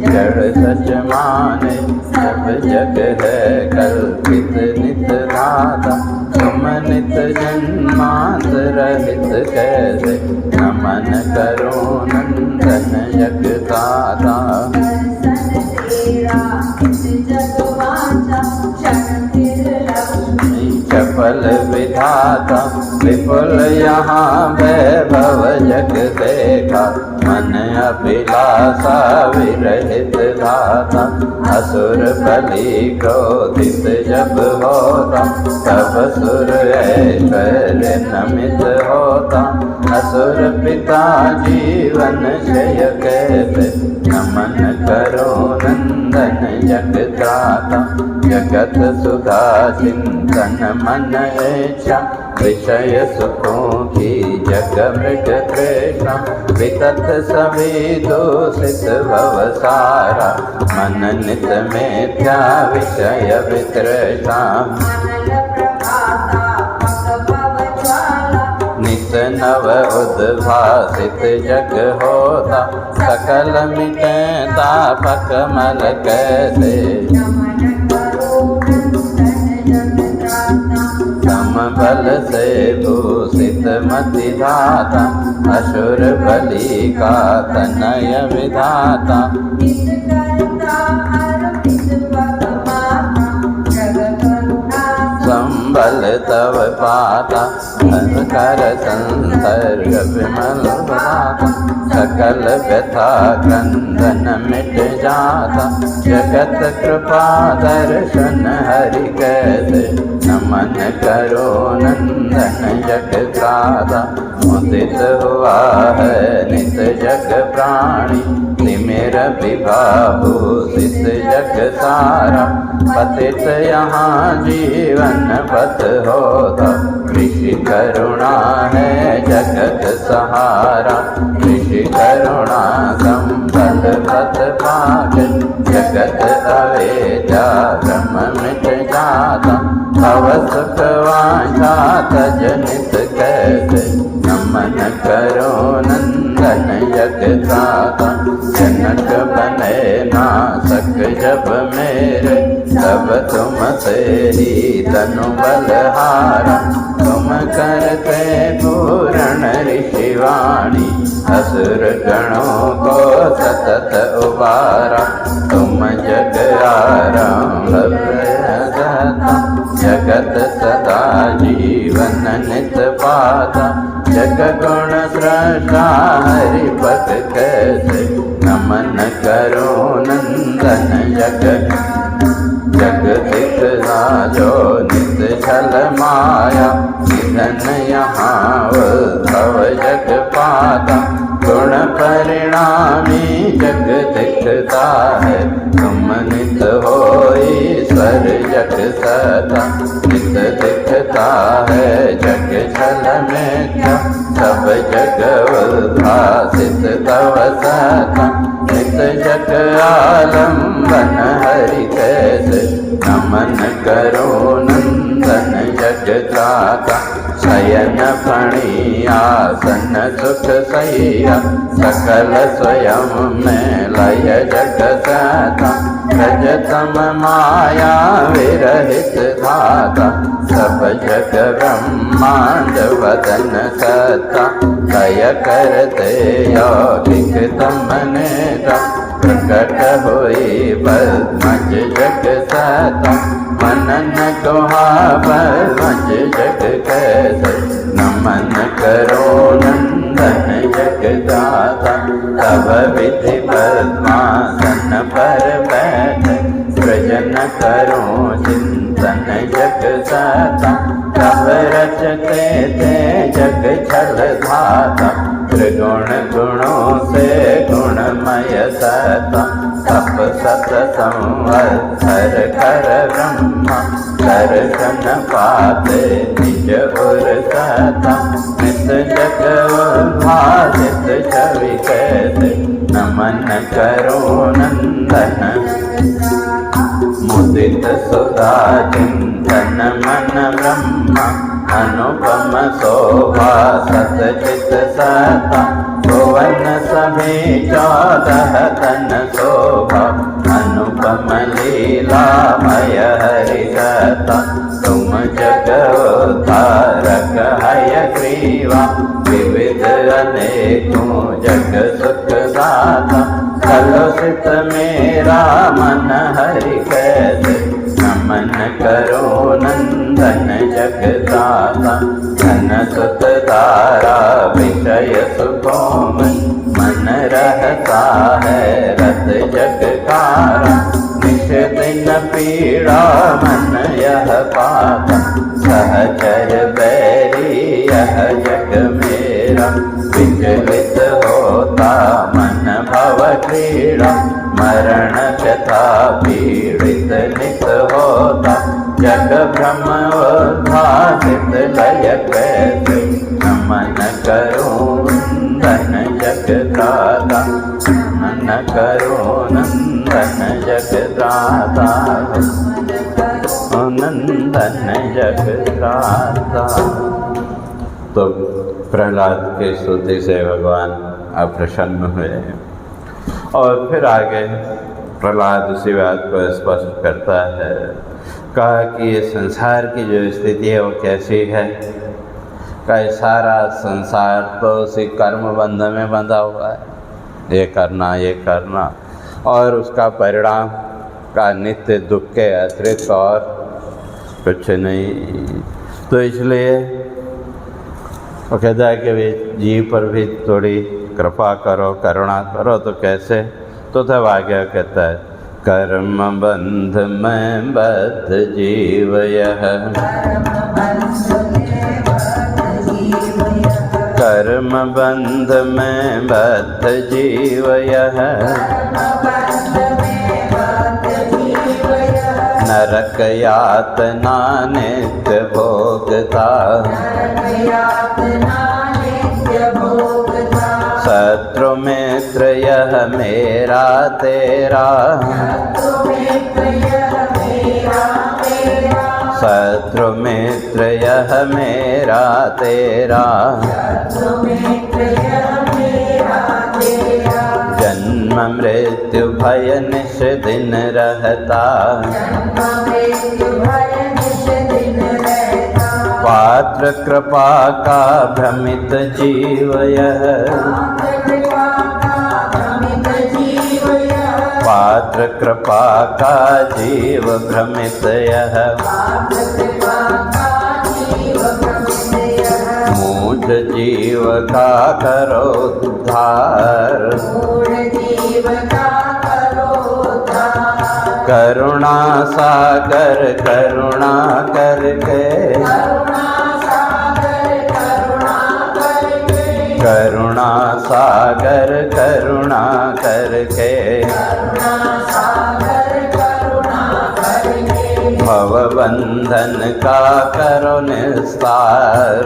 जड़ सच माने सब जग है कल्पित नित धाता, तुम नित जन्मांतर रहित कैसे नमन करो नंदन जगदाता। चपल विधाता विपुल यहाँ वैभव जग देखा, मन अभिलाषा विरहित धाता, असुर बलि क्रोधित जब होता, तब सुर ऐश्वर्य नमित होता, असुर पिता जीवन क्षय कैसे नमन करो नंदन जगदाता, जगत सुधा चिंतन मन इच्छा, विषय सुखों की जग मृग तृष्णा, वितत सभी दूषित भव सारा, मन नित मिथ्या विषय वितृष्णा, नित नव उद्भासित जग होता, सकल मिटे तापक मल कैसे समबल से भूषित मति धाता, असुर बलि का तनय विधाता, संबल तव पाता, कर संसर्ग विमल भाता, सकल व्यथा क्रंदन मिट जाता, जगत कृपा दर्शन हरि कैसे नमन करो नंदन जगदाता, मुदित हुआ है नित जग प्राणी, तिमिर विभाभूषित जग सारा, पतित यहाँ जीवन पथ होता, ऋषि करुणा है जगत सहारा, ऋषि करुणा संबल पथ पाक, जगत अवेजा ब्रह्म मिट जाता, भव सुख वांछा तजनित कैसे नमन करो नंदन जगदाता, जनक बने नासक जब मेरे, तब तुम से ही तनु बलहारा, तुम करते पूर्ण ऋषिवाणी, असुर गणों को सतत उबारा, तुम जग आरंभ प्रदाता, जगत सदा जीवन नित पाता, जग गुण सृष्टा हरिपद कैसे नमन करो नंदन जग दिखला जो नित छल माया, निधन यहाँ उद्धव जग पाता, गुण परिणामी जग दिखता है, तुम नित हो ईश्वर जग सता, नित दिखता है जग छल मिथ्या, सब जग उद्भासित तव सता, नित जग आलम्बन हरि कैसे नमन करो नंदन जगदाता, शयन फणि आसन सुख सैया, सकल स्वयं में लय जग सता, रजतम माया विरहित धाता, सब जग ब्रह्मांड वदन सता, लय करते यौगिक तम नेता, प्रकट हुई पद्मज जग सता, मनन गुहा पद्मज जग कैसे नमन करो नंदन नंदन जगदाता तब विधि पद्मासन पर बैठ सृजन करूं चिंतन जग सता तब रचते थे जग छल धाता त्रिगुण गुणों से गुणमय सता तप सत संवत्सर कर ब्रह्मा दर्शन पाते निज उर सता नित जग उद्भासित छवि कैसे नमन करो नंदन मुदित सुधा चिंतन मन ब्रह्मा अनुपम शोभा सतचित सता भुवन सभी 14 तन शोभा अनुपम लीलामय हरि कथा तुम जग उद्धारक हय ग्रीवा विविध अनेकों जग सुख दाता कलुषित मेरा मन हरि कैसे नमन करो नंदन जगदाता धन सुत तारा विषय सुखों में मन रहता है रत जगकारा निश दिन पीड़ा मन यह पाता सहचर बैरी यह जग मेरा विचलित होता मन भव क्रीड़ा मरण व्यथा पीड़ित नित होता जग भ्रम उद्भासित लय कैसे नमन करो नंदन जगदाता नमन करो नंदन जगदाता नंदन जगदाता। तो प्रहलाद की स्तुति से भगवान अप्रसन्न हुए और फिर आगे प्रहलाद उसी बात को स्पष्ट करता है। कहा कि ये संसार की जो स्थिति है वो कैसी है। का सारा संसार तो उसी कर्म बंध में बंधा हुआ है, ये करना और उसका परिणाम का नित्य दुख के अतिरिक्त और कुछ नहीं। तो इसलिए वो कहता है कि जीव पर भी थोड़ी कृपा करो, करुणा करो। तो कैसे? तो तब आगे कहता है कर्म बंध में बद्ध जीव यह कर्म बंध में बद्ध जीव यह नरक यातना नित्य भोगता शत्रु मित्र यह मेरा तेरा शत्रु मित्र यह मेरा तेरा जन्म मृत्यु भय निश दिन रहता पात्र कृपा का भ्रमित जीव यह पात्र कृपा का जीव भ्रमित यह मूढ़ जीव का करो उद्धार करुणा सागर करुणा करके करुणा सागर करुणा करके भव बंधन का करो निस्तार।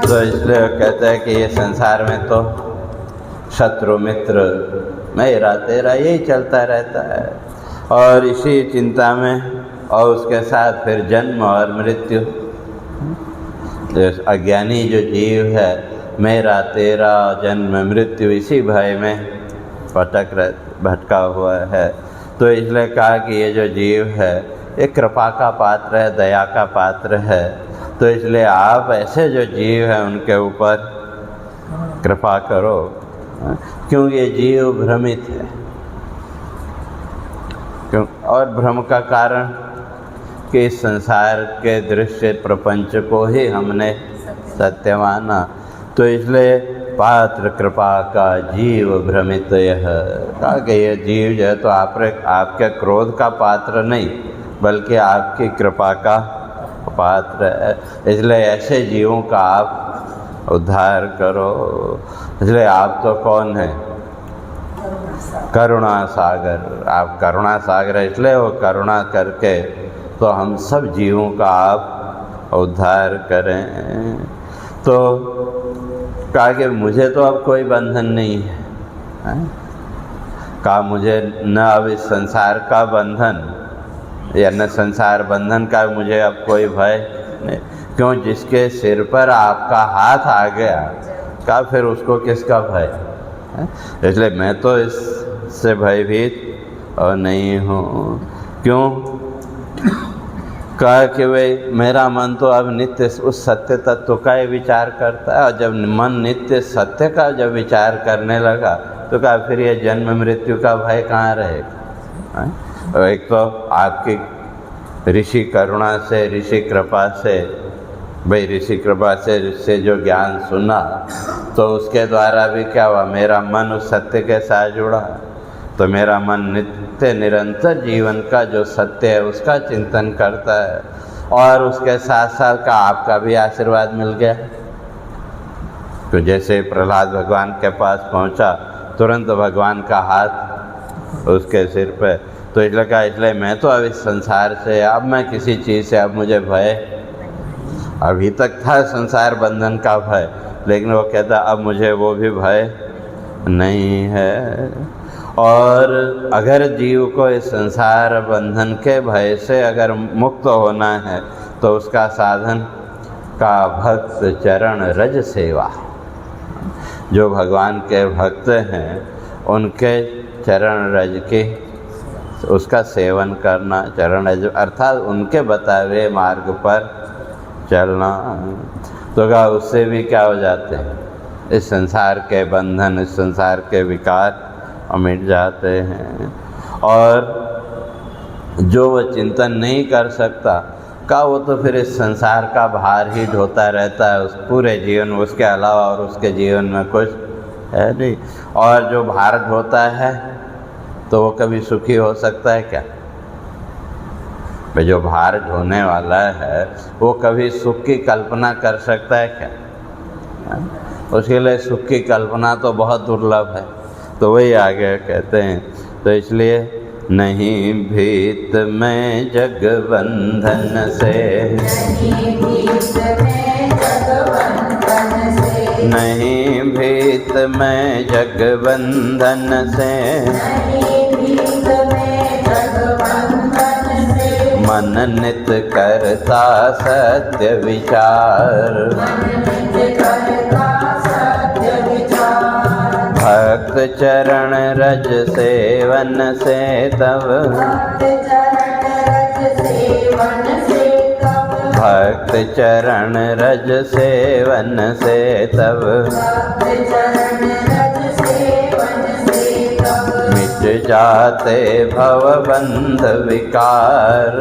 तो इसलिए कहते हैं कि ये संसार में तो शत्रु मित्र मेरा तेरा यही चलता रहता है और इसी चिंता में और उसके साथ फिर जन्म और मृत्यु। अज्ञानी जो जीव है मेरा तेरा जन्म मृत्यु इसी भय में भटका हुआ है। तो इसलिए कहा कि ये जो जीव है ये कृपा का पात्र है, दया का पात्र है। तो इसलिए आप ऐसे जो जीव हैं उनके ऊपर कृपा करो, क्योंकि ये जीव भ्रमित है। क्यों? और भ्रम का कारण कि इस संसार के दृश्य प्रपंच को ही हमने सत्य माना, तो इसलिए पात्र कृपा का जीव भ्रमित यह, कहा कि यह जीव जो है तो आपके क्रोध का पात्र नहीं बल्कि आपकी कृपा का पात्र है। इसलिए ऐसे जीवों का आप उद्धार करो। इसलिए आप तो कौन हैं? करुणा सागर। आप करुणा सागर है, इसलिए वो करुणा करके तो हम सब जीवों का आप उद्धार करें। तो कहा कि मुझे तो अब कोई बंधन नहीं है, कहा मुझे न अब इस संसार का बंधन या न संसार बंधन का मुझे अब कोई भय नहीं। क्यों? जिसके सिर पर आपका हाथ आ गया, कहा फिर उसको किसका भय? इसलिए मैं तो इससे भयभीत और नहीं हूँ। क्यों? कहा कि भाई मेरा मन तो अब नित्य उस सत्य तत्व का ही विचार करता है, और जब मन नित्य सत्य का जब विचार करने लगा तो कहा फिर ये जन्म मृत्यु का भय कहाँ रहेगा? और एक तो आपकी ऋषि करुणा से, ऋषि कृपा से, भाई ऋषि कृपा से जो ज्ञान सुना तो उसके द्वारा भी क्या हुआ, मेरा मन उस सत्य के साथ जुड़ा। तो मेरा मन नित्य निरंतर जीवन का जो सत्य है उसका चिंतन करता है, और उसके साथ साथ का आपका भी आशीर्वाद मिल गया। तो जैसे प्रहलाद भगवान के पास पहुंचा, तुरंत भगवान का हाथ उसके सिर पे। तो इसलिए कहा, इसलिए मैं तो अब इस संसार से, अब मैं किसी चीज़ से अब मुझे भय, अभी तक था संसार बंधन का भय, लेकिन वो कहता अब मुझे वो भी भय नहीं है। और अगर जीव को इस संसार बंधन के भय से अगर मुक्त होना है तो उसका साधन का भक्त चरण रज सेवा। जो भगवान के भक्त हैं उनके चरण रज के उसका सेवन करना, चरण रज अर्थात उनके बताए हुए मार्ग पर चलना। तो क्या उससे भी क्या हो जाते हैं, इस संसार के बंधन, इस संसार के विकार मिट जाते हैं। और जो वह चिंतन नहीं कर सकता का वो तो फिर इस संसार का भार ही ढोता रहता है उस पूरे जीवन, उसके अलावा और उसके जीवन में कुछ है नहीं। और जो भार ढोता है तो वो कभी सुखी हो सकता है क्या? भाई जो भार ढोने वाला है वो कभी सुख की कल्पना कर सकता है क्या? उसके लिए सुख की कल्पना तो बहुत दुर्लभ है। तो वही आगे कहते हैं, तो इसलिए नहीं भीत मैं जग बंधन से, नहीं भीत मैं जग बंधन से, मन नित करता सत्य विचार, भक्त चरण रज सेवन से तब, भक्त चरण रज सेवन से तब, मिट जाते भवबंध विकार,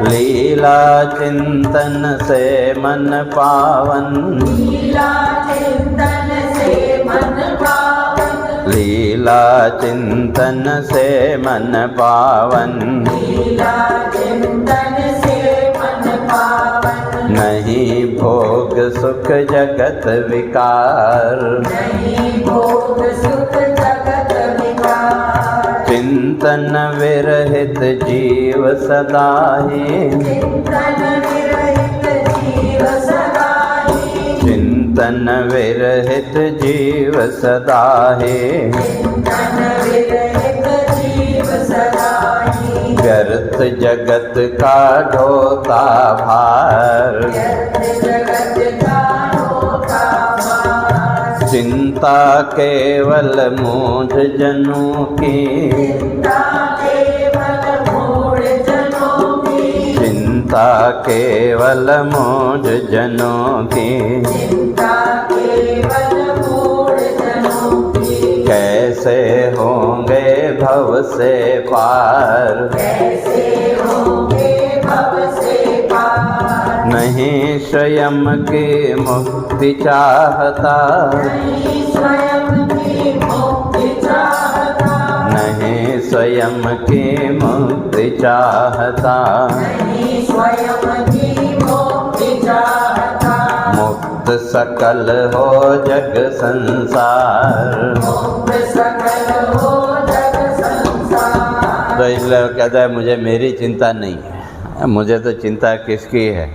लीला चिंतन से मन पावन, लीला चिंतन से मन पावन, लीला चिंतन से मन पावन, लीला चिंतन से मन पावन, नहीं भोग सुख जगत विकार, नहीं भोग सुख जगत विकार, चिंतन विरहित जीव सदा ही, चिंतन विरहित जीव सदा ही, चिंतन विरहित जीव सदा ही, चिंतन विरहित जीव सदा ही, व्यर्थ जगत का ढोता भार, व्यर्थ जगत का ढोता भार, चिंता केवल मूढ़ जनों की, चिंता केवल मूढ़ जनों की, चिंता केवल मूढ़ जनों की, चिंता केवल मूढ़ जनों की, कैसे होंगे भव से पार, कैसे होंगे भव से पार। नहीं स्वयं की मुक्ति चाहता, नहीं स्वयं की मुक्ति चाहता, नहीं स्वयं की मुक्ति चाहता, नहीं स्वयं की मुक्ति चाहता। मुक्त सकल हो जग संसार, मुक्त सकल हो जग संसार। तो इसलिए वो कहता है मुझे मेरी चिंता नहीं है, मुझे तो चिंता किसकी है,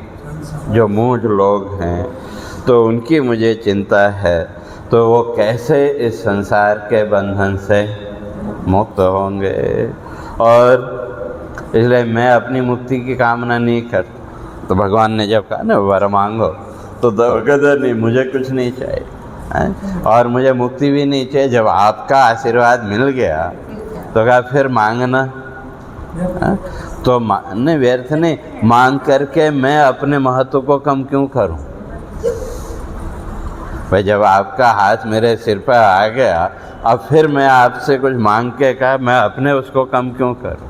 जो मूढ़ लोग हैं तो उनकी मुझे चिंता है। तो वो कैसे इस संसार के बंधन से मुक्त होंगे, और इसलिए मैं अपनी मुक्ति की कामना नहीं करता। तो भगवान ने जब कहा ना वर मांगो, तो कहते नहीं मुझे कुछ नहीं चाहिए है? और मुझे मुक्ति भी नहीं चाहिए। जब आपका आशीर्वाद मिल गया तो कहा फिर मांगना है? तो नहीं, व्यर्थ नहीं, मांग करके मैं अपने महत्व को कम क्यों करूं भाई। जब आपका हाथ मेरे सिर पर आ गया, अब फिर मैं आपसे कुछ मांग के कहा मैं अपने उसको कम क्यों करूं?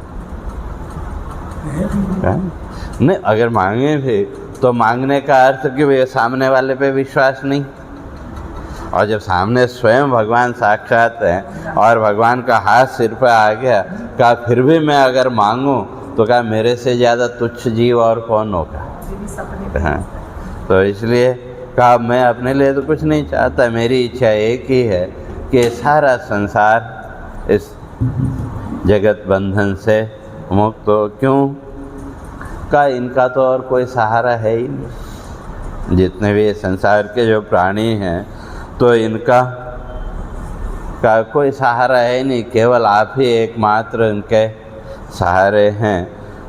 नहीं, अगर मांगे भी तो मांगने का अर्थ कि वे सामने वाले पे विश्वास नहीं। और जब सामने स्वयं भगवान साक्षात हैं और भगवान का हाथ सिर पर आ गया, कहा फिर भी मैं अगर मांगूं तो कहा मेरे से ज़्यादा तुच्छ जीव और कौन होगा। हाँ, तो इसलिए कहा मैं अपने लिए तो कुछ नहीं चाहता, मेरी इच्छा एक ही है कि सारा संसार इस जगत बंधन से मुक्त हो। क्यों? का इनका तो और कोई सहारा है ही नहीं। जितने भी संसार के जो प्राणी हैं तो इनका का कोई सहारा है नहीं, केवल आप ही एकमात्र इनके सहारे हैं।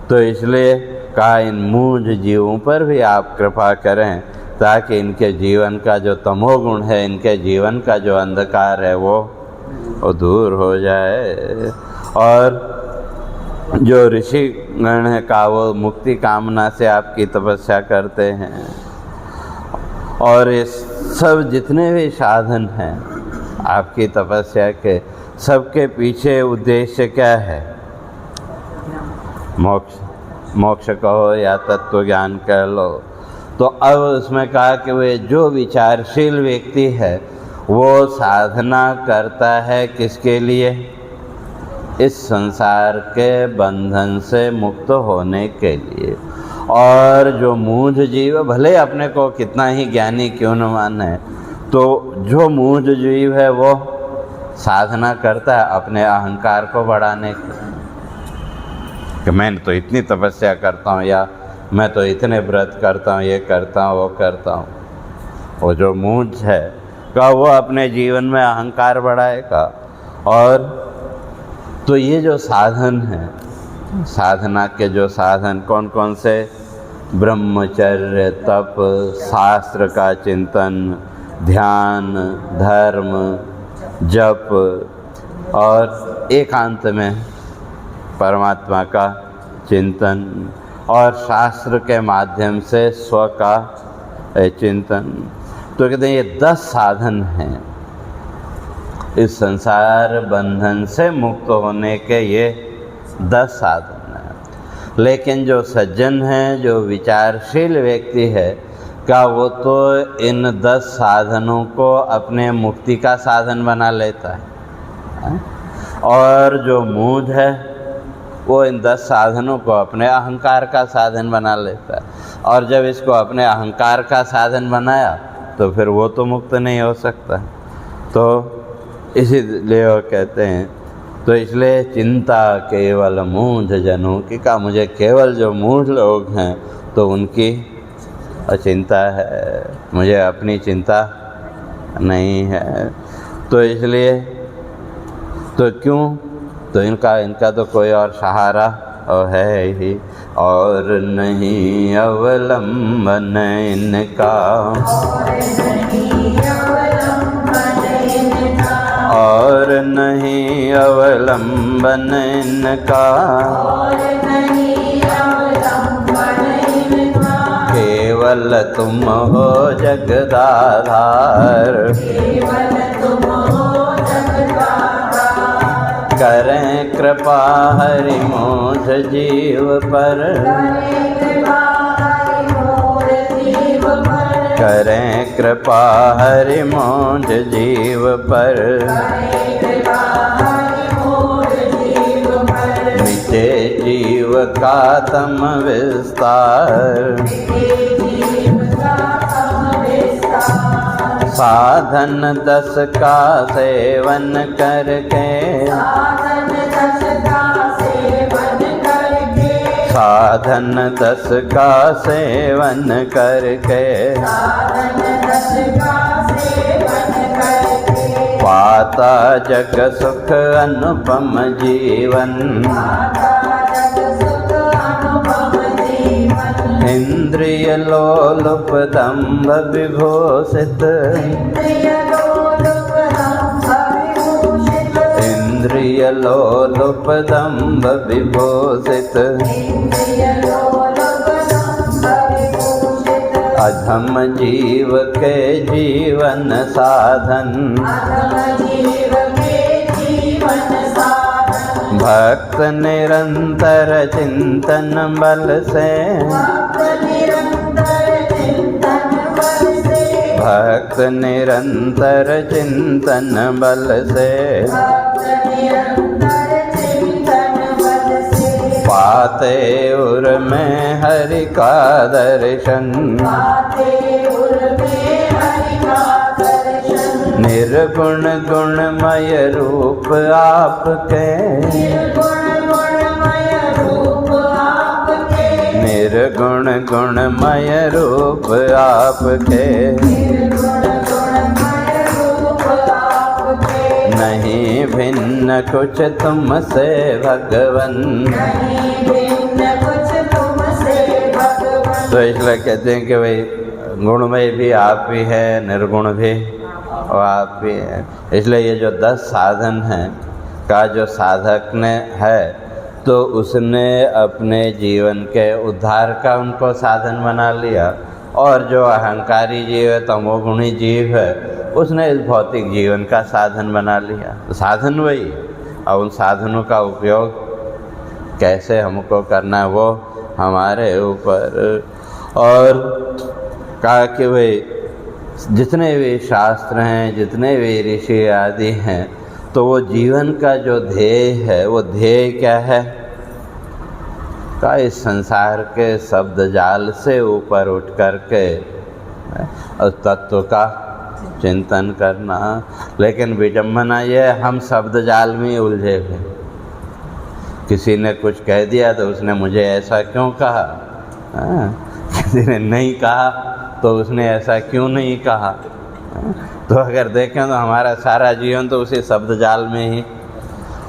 तो इसलिए कहा इन मूढ़ जीवों पर भी आप कृपा करें, ताकि इनके जीवन का जो तमोगुण है, इनके जीवन का जो अंधकार है वो दूर हो जाए। और जो ऋषि गण है का वो मुक्ति कामना से आपकी तपस्या करते हैं। और इस सब जितने भी साधन हैं आपकी तपस्या के, सबके पीछे उद्देश्य क्या है? मोक्ष कहो या तत्व ज्ञान कह लो। तो अब उसमें कहा कि वे जो विचारशील व्यक्ति है वो साधना करता है किसके लिए? इस संसार के बंधन से मुक्त होने के लिए। और जो मूढ़ जीव भले अपने को कितना ही ज्ञानी क्यों न माने, तो जो मूढ़ जीव है वो साधना करता है अपने अहंकार को बढ़ाने की, कि मैं तो इतनी तपस्या करता हूँ, या मैं तो इतने व्रत करता हूँ, ये करता हूँ, वो करता हूँ। वो जो मूढ़ है का वो अपने जीवन में अहंकार बढ़ाएगा। और तो ये जो साधन है, साधना के जो साधन कौन कौन से? ब्रह्मचर्य, तप, शास्त्र का चिंतन, ध्यान, धर्म, जप, और एकांत में परमात्मा का चिंतन, और शास्त्र के माध्यम से स्व का चिंतन। तो कहते हैं ये 10 साधन हैं इस संसार बंधन से मुक्त होने के। ये 10 साधन हैं। लेकिन जो सज्जन हैं, जो विचारशील व्यक्ति है का, वो तो इन 10 साधनों को अपने मुक्ति का साधन बना लेता है। और जो मूढ़ है वो इन 10 साधनों को अपने अहंकार का साधन बना लेता है। और जब इसको अपने अहंकार का साधन बनाया तो फिर वो तो मुक्त नहीं हो सकता। तो इसीलिए वो कहते हैं, तो इसलिए चिंता केवल मूढ़ जनों की, का मुझे केवल जो मूढ़ लोग हैं तो उनकी चिंता है, मुझे अपनी चिंता नहीं है। तो इसलिए तो क्यों? तो इनका तो कोई और सहारा है ही और नहीं अवलंबन इनका, और नहीं अवलंबन इनका, केवल तुम हो जगदाधार, करें कृपा हरि मोझ जीव पर, करें कृपा हरि मोर जीव पर, करें कृपा हरि मोझ जीव पर, मिटे जीव का तम विस्तार, साधन 10 का सेवन करके, साधन 10 का सेवन करके, पाता जग सुख अनुपम जीवन, इंद्रिय लोलुप दंभ विभूषित, इंद्रिय लोलुप दंभ विभूषित, अधम जीव के जीवन साधन, भक्त निरंतर चिंतन बल से, भक्त निरंतर चिंतन बल से, पाते उर में हरि का दर्शन, निर्गुण गुणमय रूप आपके, निर्गुण गुणमय रूप आपके, नहीं भिन्न कुछ तुमसे भगवन। तो इसलिए कहते हैं कि भाई गुणमय भी आप ही है, निर्गुण भी और आप ही है। इसलिए ये जो 10 साधन हैं का जो साधक ने है तो उसने अपने जीवन के उद्धार का उनको साधन बना लिया, और जो अहंकारी जीव है, तमोगुणी जीव है, उसने इस भौतिक जीवन का साधन बना लिया। तो साधन वही, और उन साधनों का उपयोग कैसे हमको करना है वो हमारे ऊपर। और कहा कि भाई जितने भी शास्त्र हैं, जितने भी ऋषि आदि हैं, तो वो जीवन का जो ध्येय है, वो ध्येय क्या है? का इस संसार के शब्द जाल से ऊपर उठ करके उस तत्व का चिंतन करना। लेकिन विडम्बना ये हम शब्द जाल में उलझे हुए। किसी ने कुछ कह दिया तो उसने मुझे ऐसा क्यों कहा, किसी ने नहीं कहा तो उसने ऐसा क्यों नहीं कहा। तो अगर देखें तो हमारा सारा जीवन तो उसी शब्द जाल में ही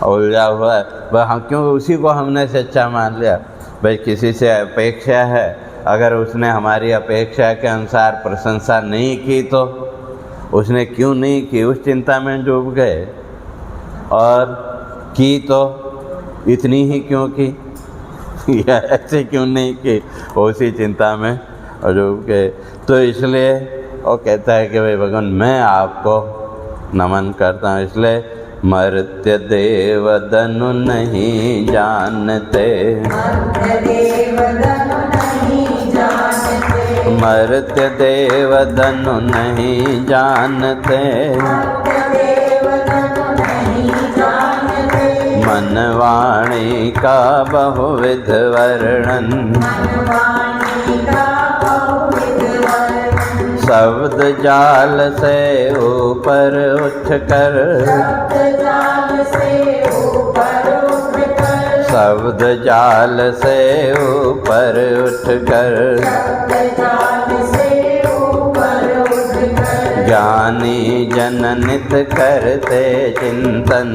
उलझा हुआ है। वह हम क्यों उसी को हमने सच्चा मान लिया। भाई किसी से अपेक्षा है, अगर उसने हमारी अपेक्षा के अनुसार प्रशंसा नहीं की तो उसने क्यों नहीं की, उस चिंता में डूब गए। और की तो इतनी ही क्यों की या ऐसे क्यों नहीं की, उसी चिंता में डूब गए। तो इसलिए वो कहता है कि भाई भगवान मैं आपको नमन करता हूँ। इसलिए मर्त्य देव दनु नहीं जानते, मर्त्य देव दनु नहीं जानते, मन वाणी का बहुविध वर्णन, शब्द जाल से ऊपर उठकर, शब्द जाल से ऊपर उठकर, ज्ञानी जन नित करते चिंतन,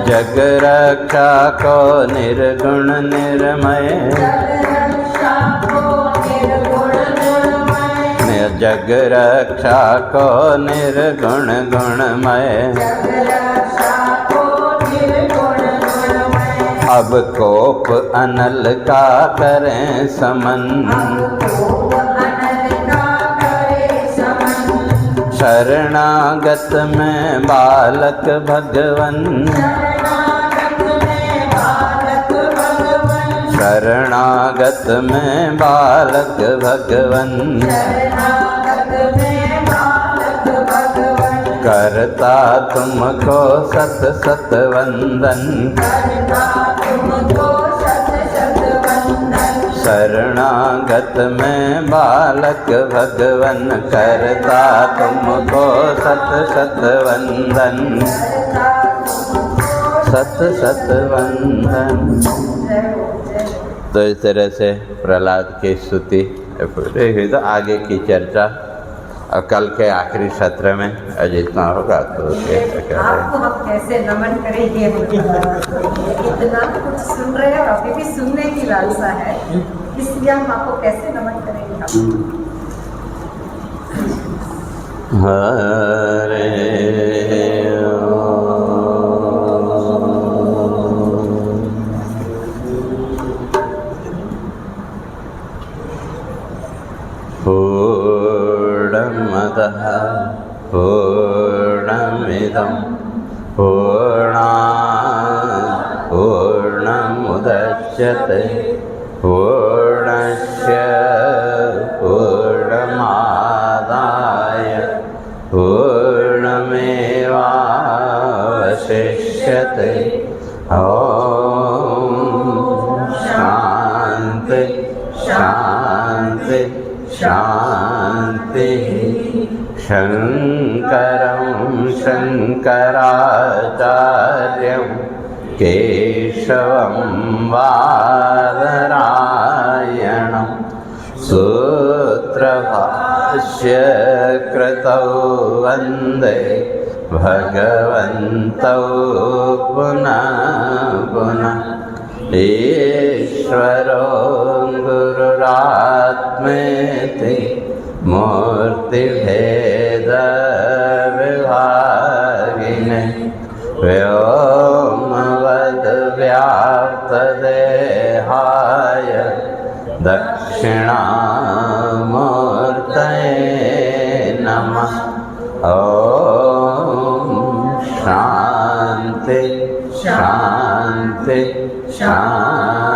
जग रक्षा को निर्गुण निर्मय, जग रक्षा को निर्गुण गुणमय, अब कोप अनल का करें समन, शरणागत में बालक भगवन, शरणागत में बालक भगवन, करता तुमको सत सत वंदन, शरणागत में बालक भगवन, करता तुमको सत सत वंदन, सत सत वंदन। तो इस तरह से प्रहलाद की स्तुति पूरी हुई। तो आगे की चर्चा और कल के आखिरी सत्र में जितना होगा तो आपको हम कैसे नमन करेंगे। इतना कुछ सुन रहे हैं और अभी भी सुनने की लालसा है, इसलिए हम आपको कैसे नमन करेंगे। हरे पूर्णमदः पूर्णमिदं पूर्णात् पूर्णमुदच्यते पूर्णस्य पूर्णमादाय पूर्णमेवावशिष्यते। ॐ शान्ति शान्ति शान्ति। शङ्करं शङ्कराचार्यं केशवं बादरायणं सूत्रभाष्यकृतौ वन्दे भगवन्तौ पुनः पुनः। ईश्वरो गुरुरात्मेति मूर्तिभेदविभागिने व्योमवद्व्याप्तदेहाय दक्षिणामूर्तये नमः। ॐ शान्ति शान्ति शान्ति।